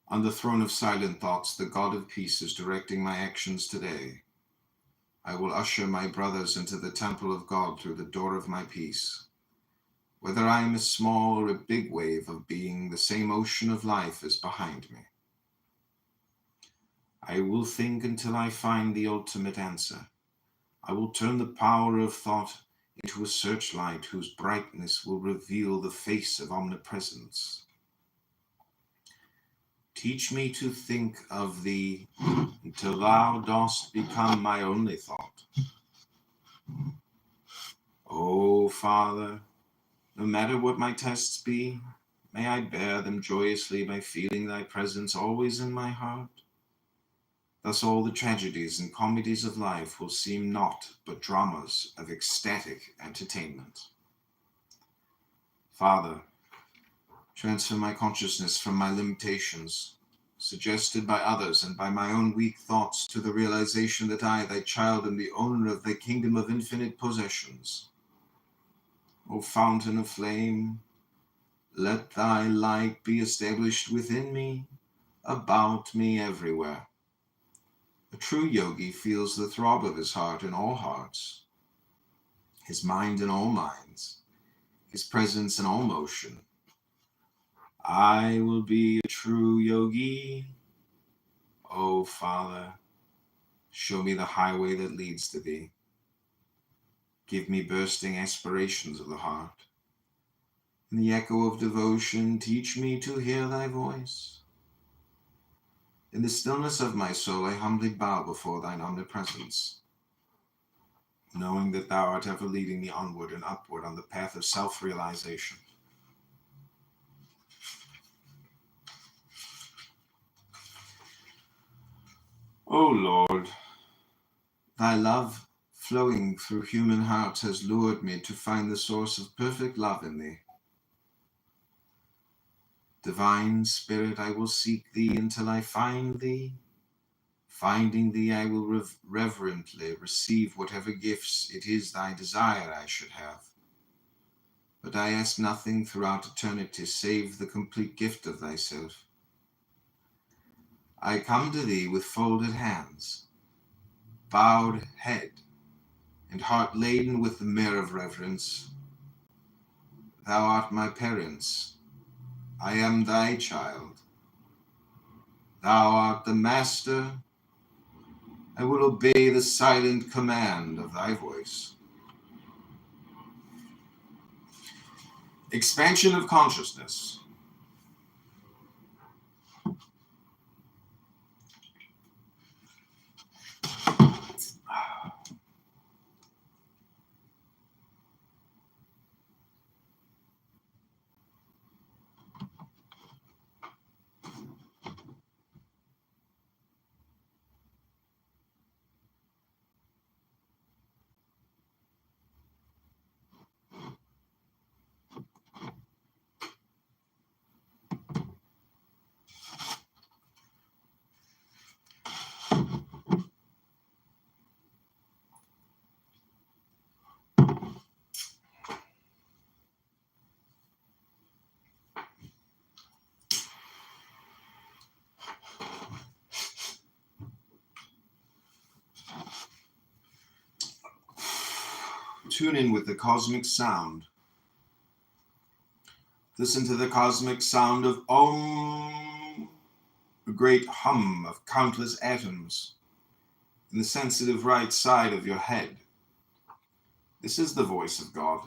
On the throne of silent thoughts, the God of peace is directing my actions today. I will usher my brothers into the temple of God through the door of my peace. Whether I am a small or a big wave of being, the same ocean of life is behind me. I will think until I find the ultimate answer. I will turn the power of thought into a searchlight whose brightness will reveal the face of omnipresence. Teach me to think of thee until thou dost become my only thought. O Father, no matter what my tests be, may I bear them joyously by feeling thy presence always in my heart. Thus all the tragedies and comedies of life will seem naught but dramas of ecstatic entertainment. Father, transfer my consciousness from my limitations, suggested by others and by my own weak thoughts, to the realization that I, thy child, am the owner of thy kingdom of infinite possessions. O fountain of flame, let thy light be established within me, about me, everywhere. A true yogi feels the throb of his heart in all hearts, his mind in all minds, his presence in all motion. I will be a true yogi. O Father, show me the highway that leads to thee. Give me bursting aspirations of the heart. In the echo of devotion, teach me to hear thy voice. In the stillness of my soul, I humbly bow before thine omnipresence, knowing that thou art ever leading me onward and upward on the path of self-realization. O Lord, thy love flowing through human hearts has lured me to find the source of perfect love in thee. Divine Spirit, I will seek thee until I find thee. Finding thee, I will reverently receive whatever gifts it is thy desire I should have. But I ask nothing throughout eternity save the complete gift of thyself. I come to thee with folded hands, bowed head, and heart laden with the myrrh of reverence. Thou art my parents, I am thy child. Thou art the master, I will obey the silent command of thy voice. Expansion of consciousness. Tune in with the cosmic sound. Listen to the cosmic sound of Om, a great hum of countless atoms in the sensitive right side of your head. This is the voice of God.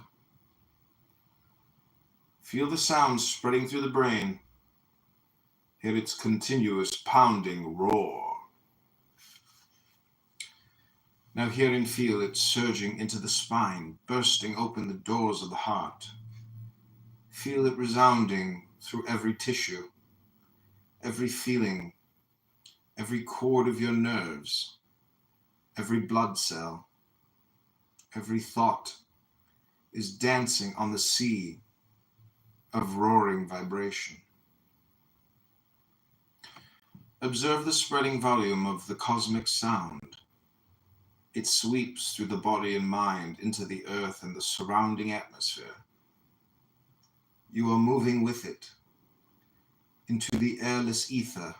Feel the sound spreading through the brain. Hear its continuous pounding roar. Now hear and feel it surging into the spine, bursting open the doors of the heart. Feel it resounding through every tissue, every feeling, every chord of your nerves, every blood cell, every thought is dancing on the sea of roaring vibration. Observe the spreading volume of the cosmic sound. It sweeps through the body and mind into the earth and the surrounding atmosphere. You are moving with it into the airless ether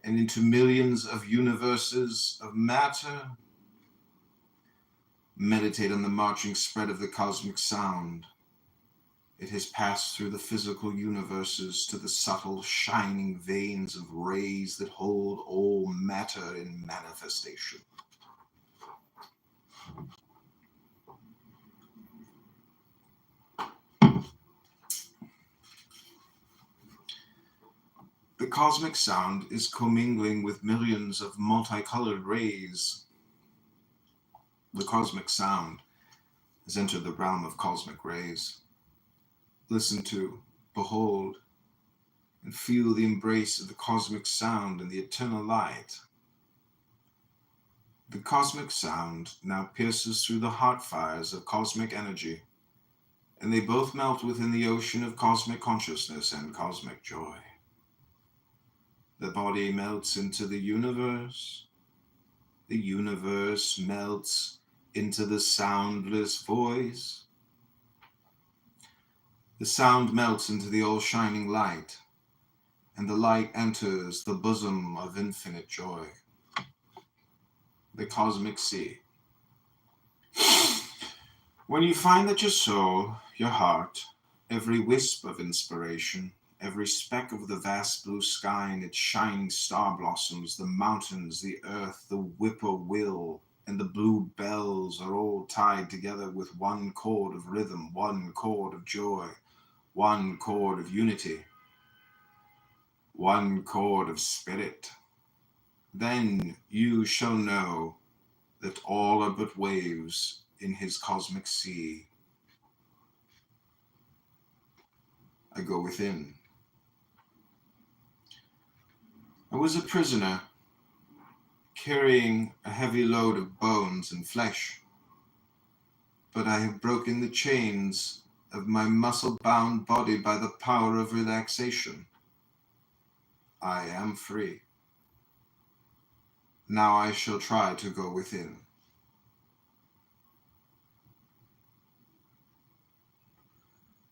and into millions of universes of matter. Meditate on the marching spread of the cosmic sound. It has passed through the physical universes to the subtle, shining veins of rays that hold all matter in manifestation. The cosmic sound is commingling with millions of multicolored rays. The cosmic sound has entered the realm of cosmic rays. Listen to, behold, and feel the embrace of the cosmic sound and the eternal light. The cosmic sound now pierces through the heart fires of cosmic energy, and they both melt within the ocean of cosmic consciousness and cosmic joy. The body melts into the universe melts into the soundless voice. The sound melts into the all-shining light, and the light enters the bosom of infinite joy. The cosmic sea. When you find that your soul, your heart, every wisp of inspiration, every speck of the vast blue sky and its shining star blossoms, the mountains, the earth, the whippoorwill, and the blue bells are all tied together with one chord of rhythm, one chord of joy, one chord of unity, one chord of spirit. Then you shall know that all are but waves in his cosmic sea. I go within. I was a prisoner, carrying a heavy load of bones and flesh, but I have broken the chains of my muscle-bound body by the power of relaxation. I am free. Now I shall try to go within.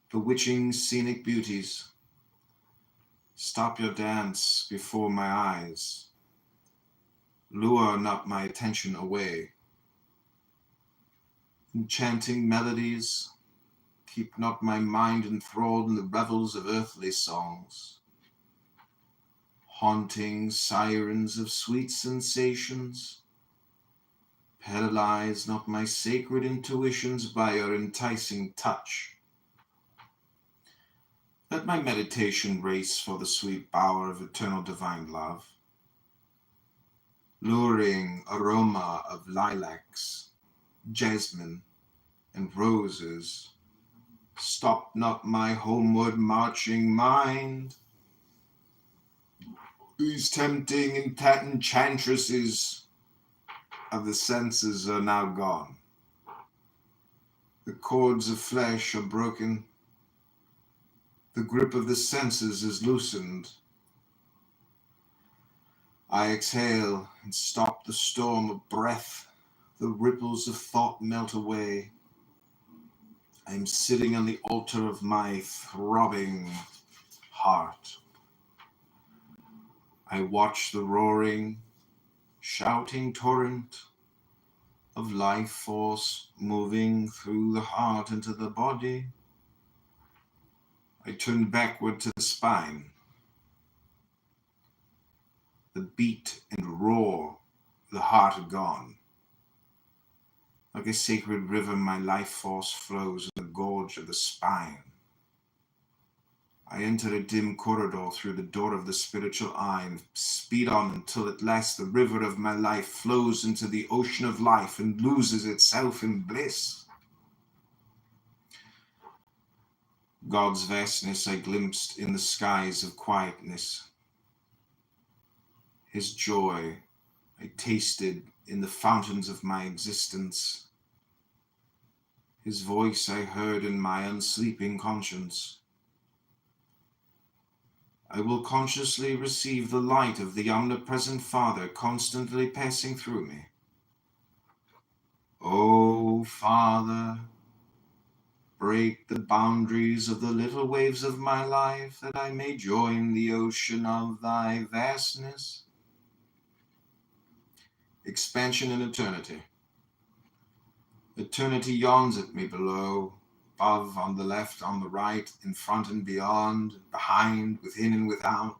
Bewitching scenic beauties, stop your dance before my eyes. Lure not my attention away. enchanting melodies, keep not my mind enthralled in the revels of earthly songs. Haunting sirens of sweet sensations, paralyze not my sacred intuitions by your enticing touch. Let my meditation race for the sweet bower of eternal divine love. Luring aroma of lilacs, jasmine, and roses, stop not my homeward marching mind. These tempting enchantresses of the senses are now gone. The cords of flesh are broken. The grip of the senses is loosened. I exhale and stop the storm of breath. The ripples of thought melt away. I am sitting on the altar of my throbbing heart. I watch the roaring, shouting torrent of life force moving through the heart into the body. I turn backward to the spine. The beat and roar of the heart are gone. Like a sacred river, my life force flows in the gorge of the spine. I enter a dim corridor through the door of the spiritual eye and speed on until at last the river of my life flows into the ocean of life and loses itself in bliss. God's vastness I glimpsed in the skies of quietness. His joy I tasted in the fountains of my existence. His voice I heard in my unsleeping conscience. I will consciously receive the light of the omnipresent Father constantly passing through me. O Father, break the boundaries of the little waves of my life that I may join the ocean of thy vastness. Expansion in eternity. Eternity yawns at me below, above, on the left, on the right, in front and beyond, behind, within and without.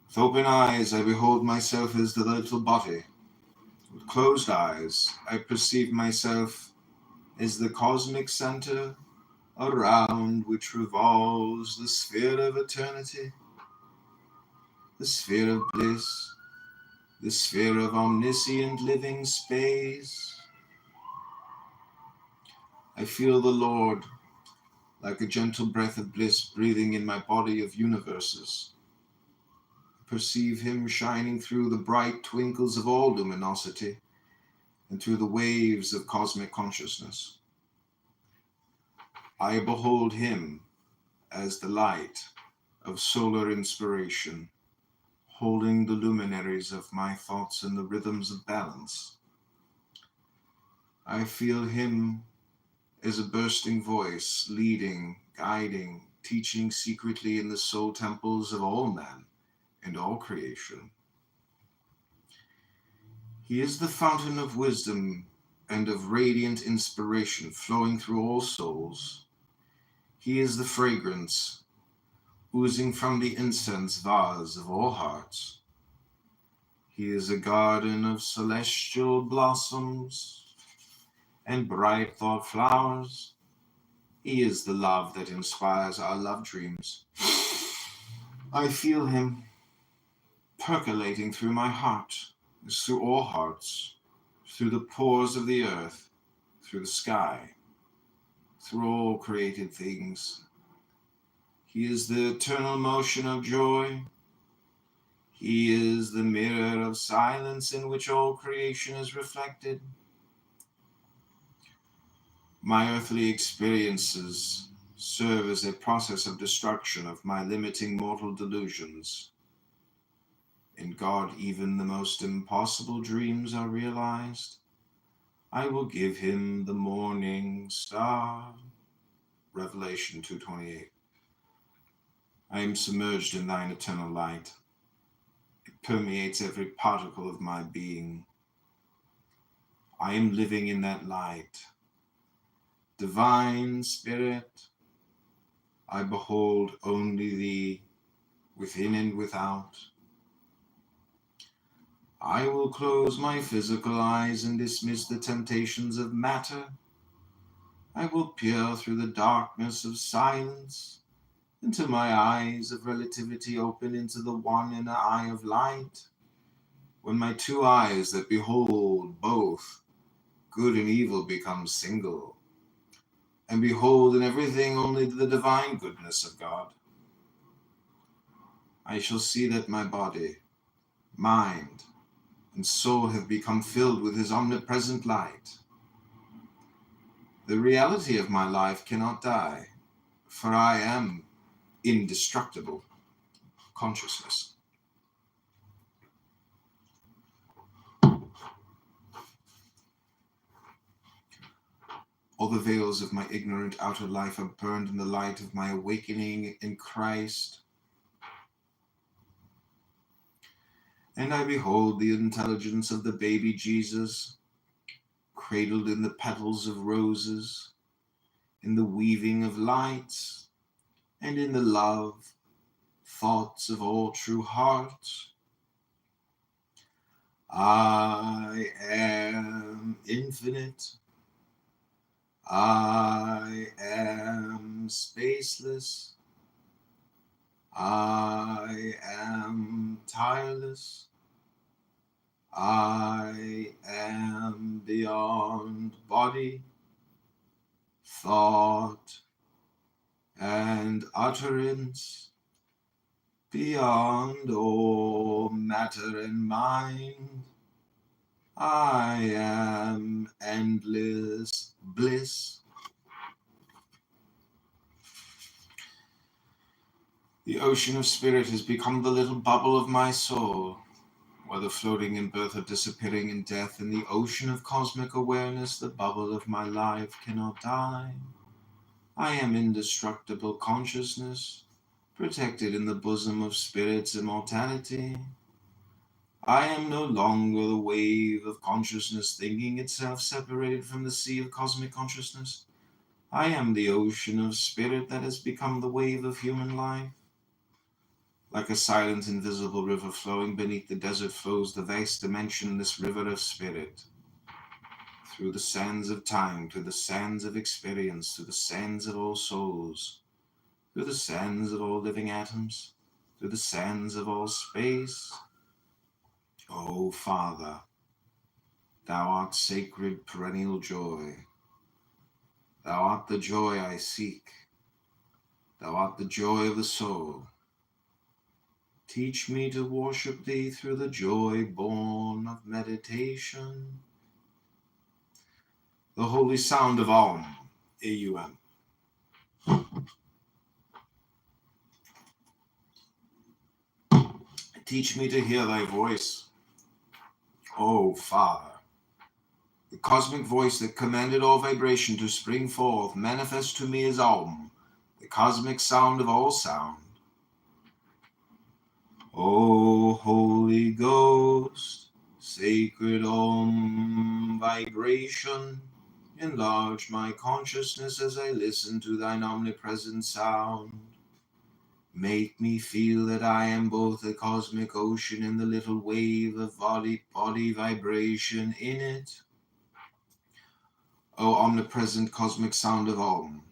With open eyes I behold myself as the little body. With closed eyes I perceive myself as the cosmic center around which revolves the sphere of eternity, the sphere of bliss, the sphere of omniscient living space. I feel the Lord like a gentle breath of bliss breathing in my body of universes. I perceive him shining through the bright twinkles of all luminosity and through the waves of cosmic consciousness. I behold him as the light of solar inspiration, holding the luminaries of my thoughts in the rhythms of balance. I feel him as a bursting voice, leading, guiding, teaching secretly in the soul temples of all men and all creation. He is the fountain of wisdom and of radiant inspiration flowing through all souls. He is the fragrance oozing from the incense vase of all hearts. He is a garden of celestial blossoms and bright thought flowers. He is the love that inspires our love dreams. I feel him percolating through my heart, as through all hearts, through the pores of the earth, through the sky, through all created things. He is the eternal motion of joy. He is the mirror of silence in which all creation is reflected. My earthly experiences serve as a process of destruction of my limiting mortal delusions. In God, even the most impossible dreams are realized. I will give him the morning star. Revelation 2:28. I am submerged in thine eternal light. It permeates every particle of my being. I am living in that light. Divine Spirit, I behold only Thee, within and without. I will close my physical eyes and dismiss the temptations of matter. I will peer through the darkness of silence until my eyes of relativity open into the one inner eye of light, when my two eyes that behold both good and evil become single, and behold in everything only the divine goodness of God. I shall see that my body, mind, and soul have become filled with His omnipresent light. The reality of my life cannot die, for I am indestructible consciousness. All the veils of my ignorant outer life are burned in the light of my awakening in Christ, and I behold the intelligence of the baby Jesus, cradled in the petals of roses, in the weaving of lights, and in the love, thoughts of all true hearts. I am infinite. I am spaceless. I am tireless. I am beyond body, thought, and utterance, beyond all matter and mind. I am endless bliss. The ocean of spirit has become the little bubble of my soul, whether floating in birth or disappearing in death. In the ocean of cosmic awareness, the bubble of my life cannot die. I am indestructible consciousness, protected in the bosom of spirit's immortality. I am no longer the wave of consciousness thinking itself separated from the sea of cosmic consciousness. I am the ocean of spirit that has become the wave of human life. Like a silent, invisible river flowing beneath the desert flows the vast dimensionless river of spirit. Through the sands of time, through the sands of experience, through the sands of all souls, through the sands of all living atoms, through the sands of all space. O Father, Thou art sacred perennial joy. Thou art the joy I seek. Thou art the joy of the soul. Teach me to worship Thee through the joy born of meditation. The holy sound of Aum, A-U-M. Teach me to hear Thy voice, O Father. The cosmic voice that commanded all vibration to spring forth, manifest to me as Aum, the cosmic sound of all sound. O Holy Ghost, sacred Om vibration, enlarge my consciousness as I listen to Thine omnipresent sound. Make me feel that I am both the cosmic ocean and the little wave of body vibration in it. O omnipresent cosmic sound of Om,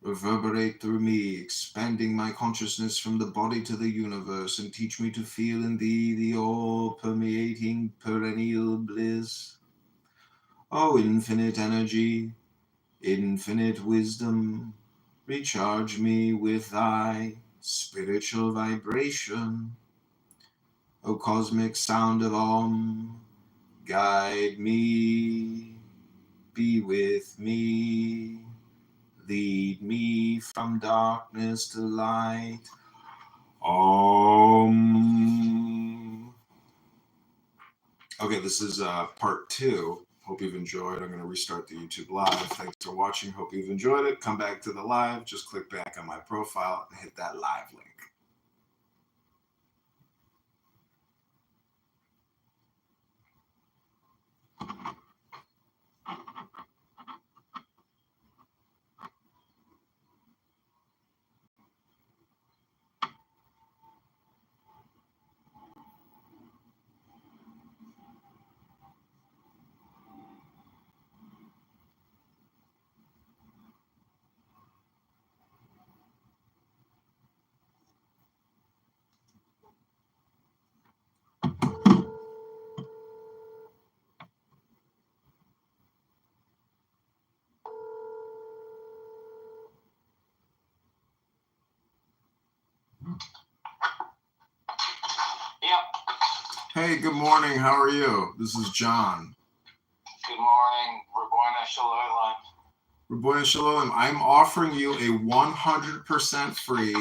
reverberate through me, expanding my consciousness from the body to the universe, and teach me to feel in Thee the all-permeating perennial bliss. O infinite energy, infinite wisdom, recharge me with Thy spiritual vibration. O cosmic sound of Om, guide me, be with me, lead me from darkness to light. Om. Okay, this is part 2. Hope you've enjoyed. I'm going to restart the YouTube live. Thanks for watching. Hope you've enjoyed it. Come back to the live. Just click back on my profile and hit that live link. Hey, good morning. How are you? This is John. Good morning, Rabboni Shalom. Rabboni Shalom. I'm offering you a 100% free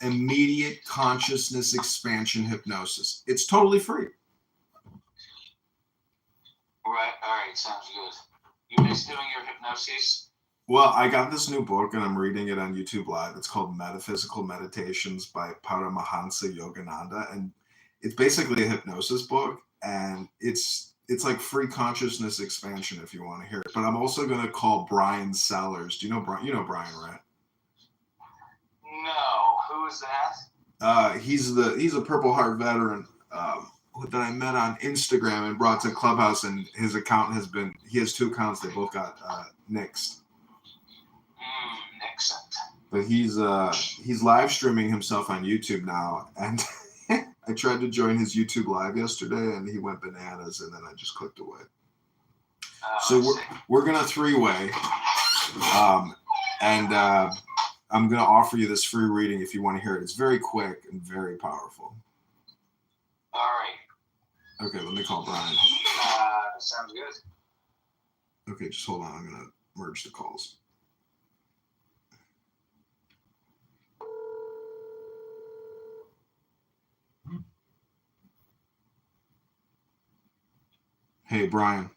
immediate consciousness expansion hypnosis. It's totally free. Right, all right, sounds good. You miss doing your hypnosis? Well, I got this new book and I'm reading it on YouTube Live. It's called Metaphysical Meditations by Paramahansa Yogananda. And it's basically a hypnosis book. And it's like free consciousness expansion if you want to hear it. But I'm also going to call Brian Sellers. Do you know Brian? You know Brian, right? No. Who is that? He's a Purple Heart veteran that I met on Instagram and brought to Clubhouse. And his account he has two accounts. They both got nixed. Excellent. But he's live streaming himself on YouTube now, and I tried to join his YouTube live yesterday, and he went bananas, and then I just clicked away. So we're gonna three-way, and I'm gonna offer you this free reading if you want to hear it. It's very quick and very powerful. All right. Okay, let me call Brian. Sounds good. Okay, just hold on. I'm gonna merge the calls. Hey, Brian.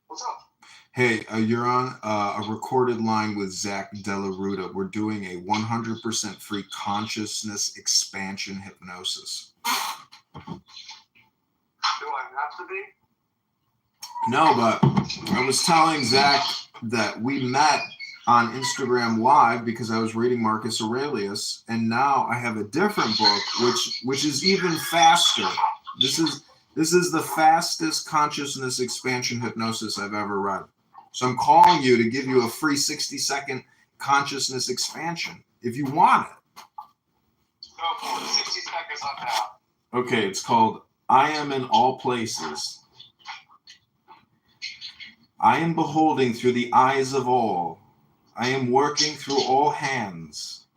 What's up? Hey, you're on a recorded line with Zach Della Ruta. We're doing a 100% free consciousness expansion hypnosis. Do I have to be? No, but I was telling Zach that we met on Instagram Live because I was reading Marcus Aurelius, and now I have a different book which is even faster. This is the fastest consciousness expansion hypnosis I've ever read. So I'm calling you to give you a free 60-second consciousness expansion if you want it. Go for it. 60 seconds on now. Okay, it's called I Am in All Places. I am beholding through the eyes of all. I am working through all hands.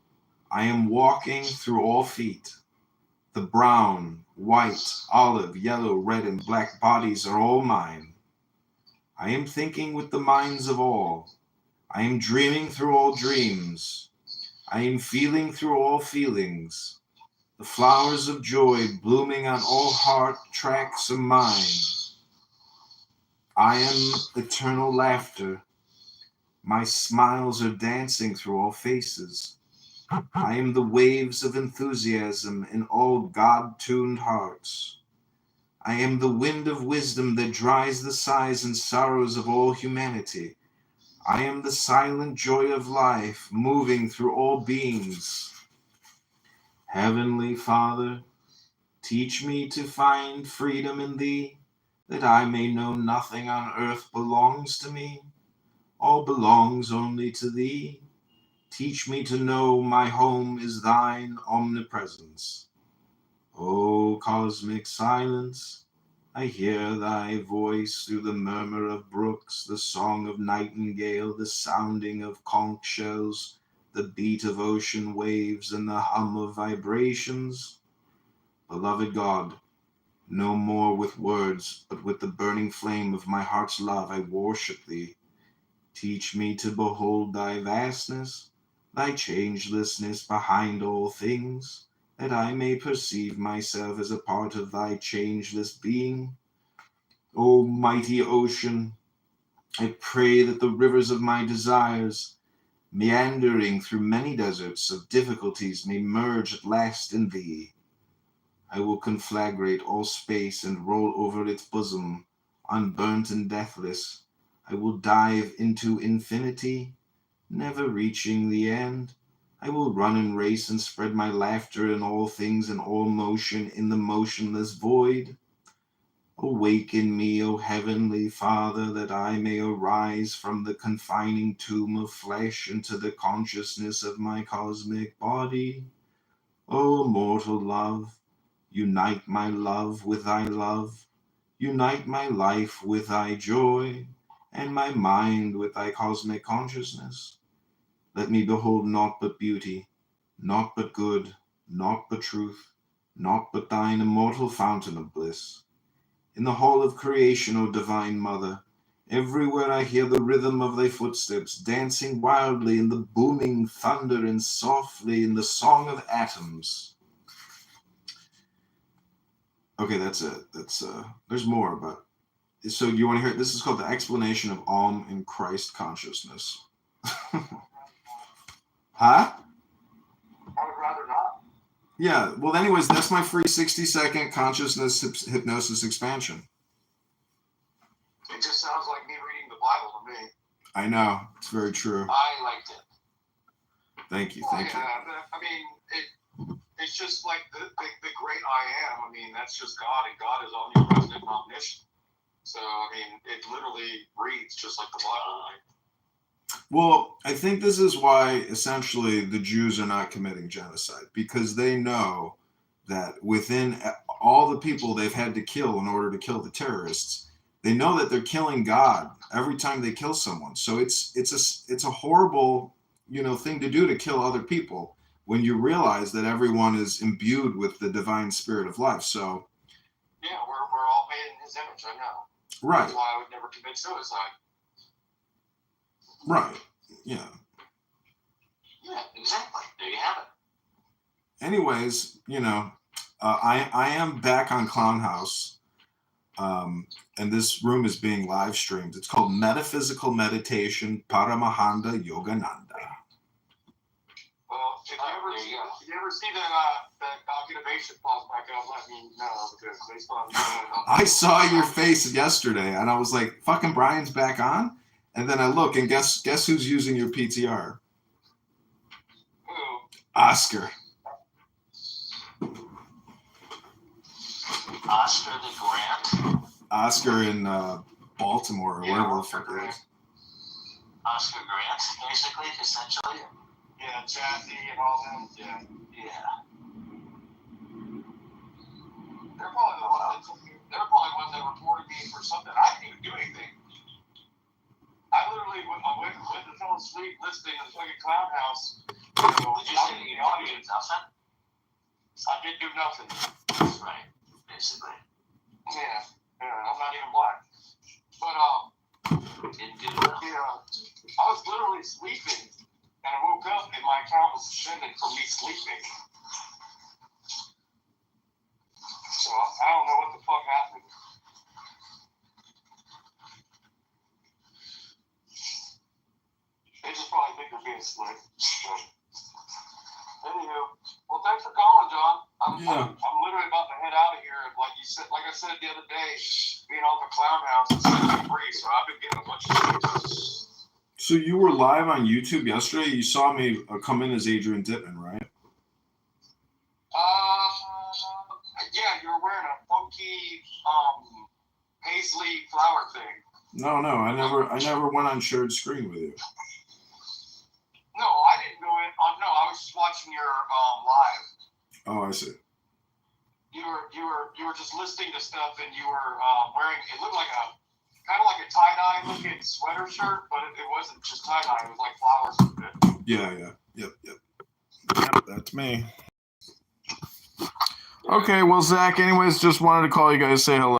I am walking through all feet. The brown, white, olive, yellow, red, and black bodies are all mine. I am thinking with the minds of all. I am dreaming through all dreams. I am feeling through all feelings. The flowers of joy blooming on all heart tracks are mine. I am eternal laughter. My smiles are dancing through all faces. I am the waves of enthusiasm in all God-tuned hearts. I am the wind of wisdom that dries the sighs and sorrows of all humanity. I am the silent joy of life moving through all beings. Heavenly Father, teach me to find freedom in Thee, that I may know nothing on earth belongs to me. All belongs only to Thee. Teach me to know my home is Thine omnipresence. O cosmic silence, I hear Thy voice through the murmur of brooks, the song of nightingale, the sounding of conch shells, the beat of ocean waves, and the hum of vibrations. Beloved God, no more with words, but with the burning flame of my heart's love I worship Thee. Teach me to behold Thy vastness, Thy changelessness behind all things, that I may perceive myself as a part of Thy changeless being. O mighty ocean, I pray that the rivers of my desires, meandering through many deserts of difficulties, may merge at last in Thee. I will conflagrate all space and roll over its bosom, unburnt and deathless. I will dive into infinity, never reaching the end. I will run and race and spread my laughter in all things and all motion in the motionless void. Awaken me, O Heavenly Father, that I may arise from the confining tomb of flesh into the consciousness of my cosmic body. O immortal love, unite my love with Thy love. Unite my life with Thy joy, and my mind with Thy cosmic consciousness. Let me behold naught but beauty, naught but good, naught but truth, naught but thine immortal fountain of bliss. In the hall of creation, O divine mother, everywhere I hear the rhythm of thy footsteps, dancing wildly in the booming thunder and softly in the song of atoms. Okay, that's it. There's more, but so you want to hear it? This is called The Explanation of Om in Christ Consciousness. Huh? I would rather not. Yeah, well, anyways, that's my free 60-second consciousness hypnosis expansion. It just sounds like me reading the Bible to me. I know, it's very true. I liked it. Thank you. I mean, it's just like the great I am. I mean, that's just God, and God is omnipresent and omniscient. So, I mean, it literally reads just like the Bible. Well, I think this is why essentially the Jews are not committing genocide, because they know that within all the people they've had to kill in order to kill the terrorists, they know that they're killing God every time they kill someone. So it's a horrible, thing to do, to kill other people when you realize that everyone is imbued with the divine spirit of life. So yeah, we're all made in His image. I know. Right. That's why I would never commit suicide. Right. Yeah. Yeah, exactly. There you have it. Anyways, I am back on Clown House, and this room is being live streamed. It's called Metaphysical Meditation Paramahanda Yogananda. Well, if you ever see that documentation falls back up, let me know, because based on I saw your face yesterday, and I was like, "Fucking Brian's back on." And then I look, and guess who's using your PTR? Who? Oscar. Oscar the Grant. Oscar in Baltimore, or wherever the fuck it is. Oscar Grant, basically, essentially. Yeah, Jazzy and all them. Yeah. They're probably ones that reported me for something. I didn't even do anything. I literally went to fell asleep listening to the fucking Clown House. Did you say you did nothing? I did do nothing. That's right, basically. Yeah, I'm not even black. But Didn't do nothing. I was literally sleeping, and I woke up and my account was suspended for me sleeping. So I don't know what the fuck happened. They just probably think they're being slick. But anywho, well, thanks for calling, John. I'm literally about to head out of here. And like I said the other day, being off the Clown House is free, so I've been getting a bunch of sleep. So you were live on YouTube yesterday. You saw me come in as Adrian Dittmann, right? Yeah, you were wearing a funky paisley flower thing. No, I never went on shared screen with you. No, I didn't go in. No, I was just watching your live. Oh, I see. You were just listening to stuff, and you were wearing. It looked like kind of like a tie-dye looking sweater shirt, but it wasn't just tie-dye. It was like flowers and shit. Yeah. Yep, that's me. Okay, well, Zach, anyways, just wanted to call you guys, say hello.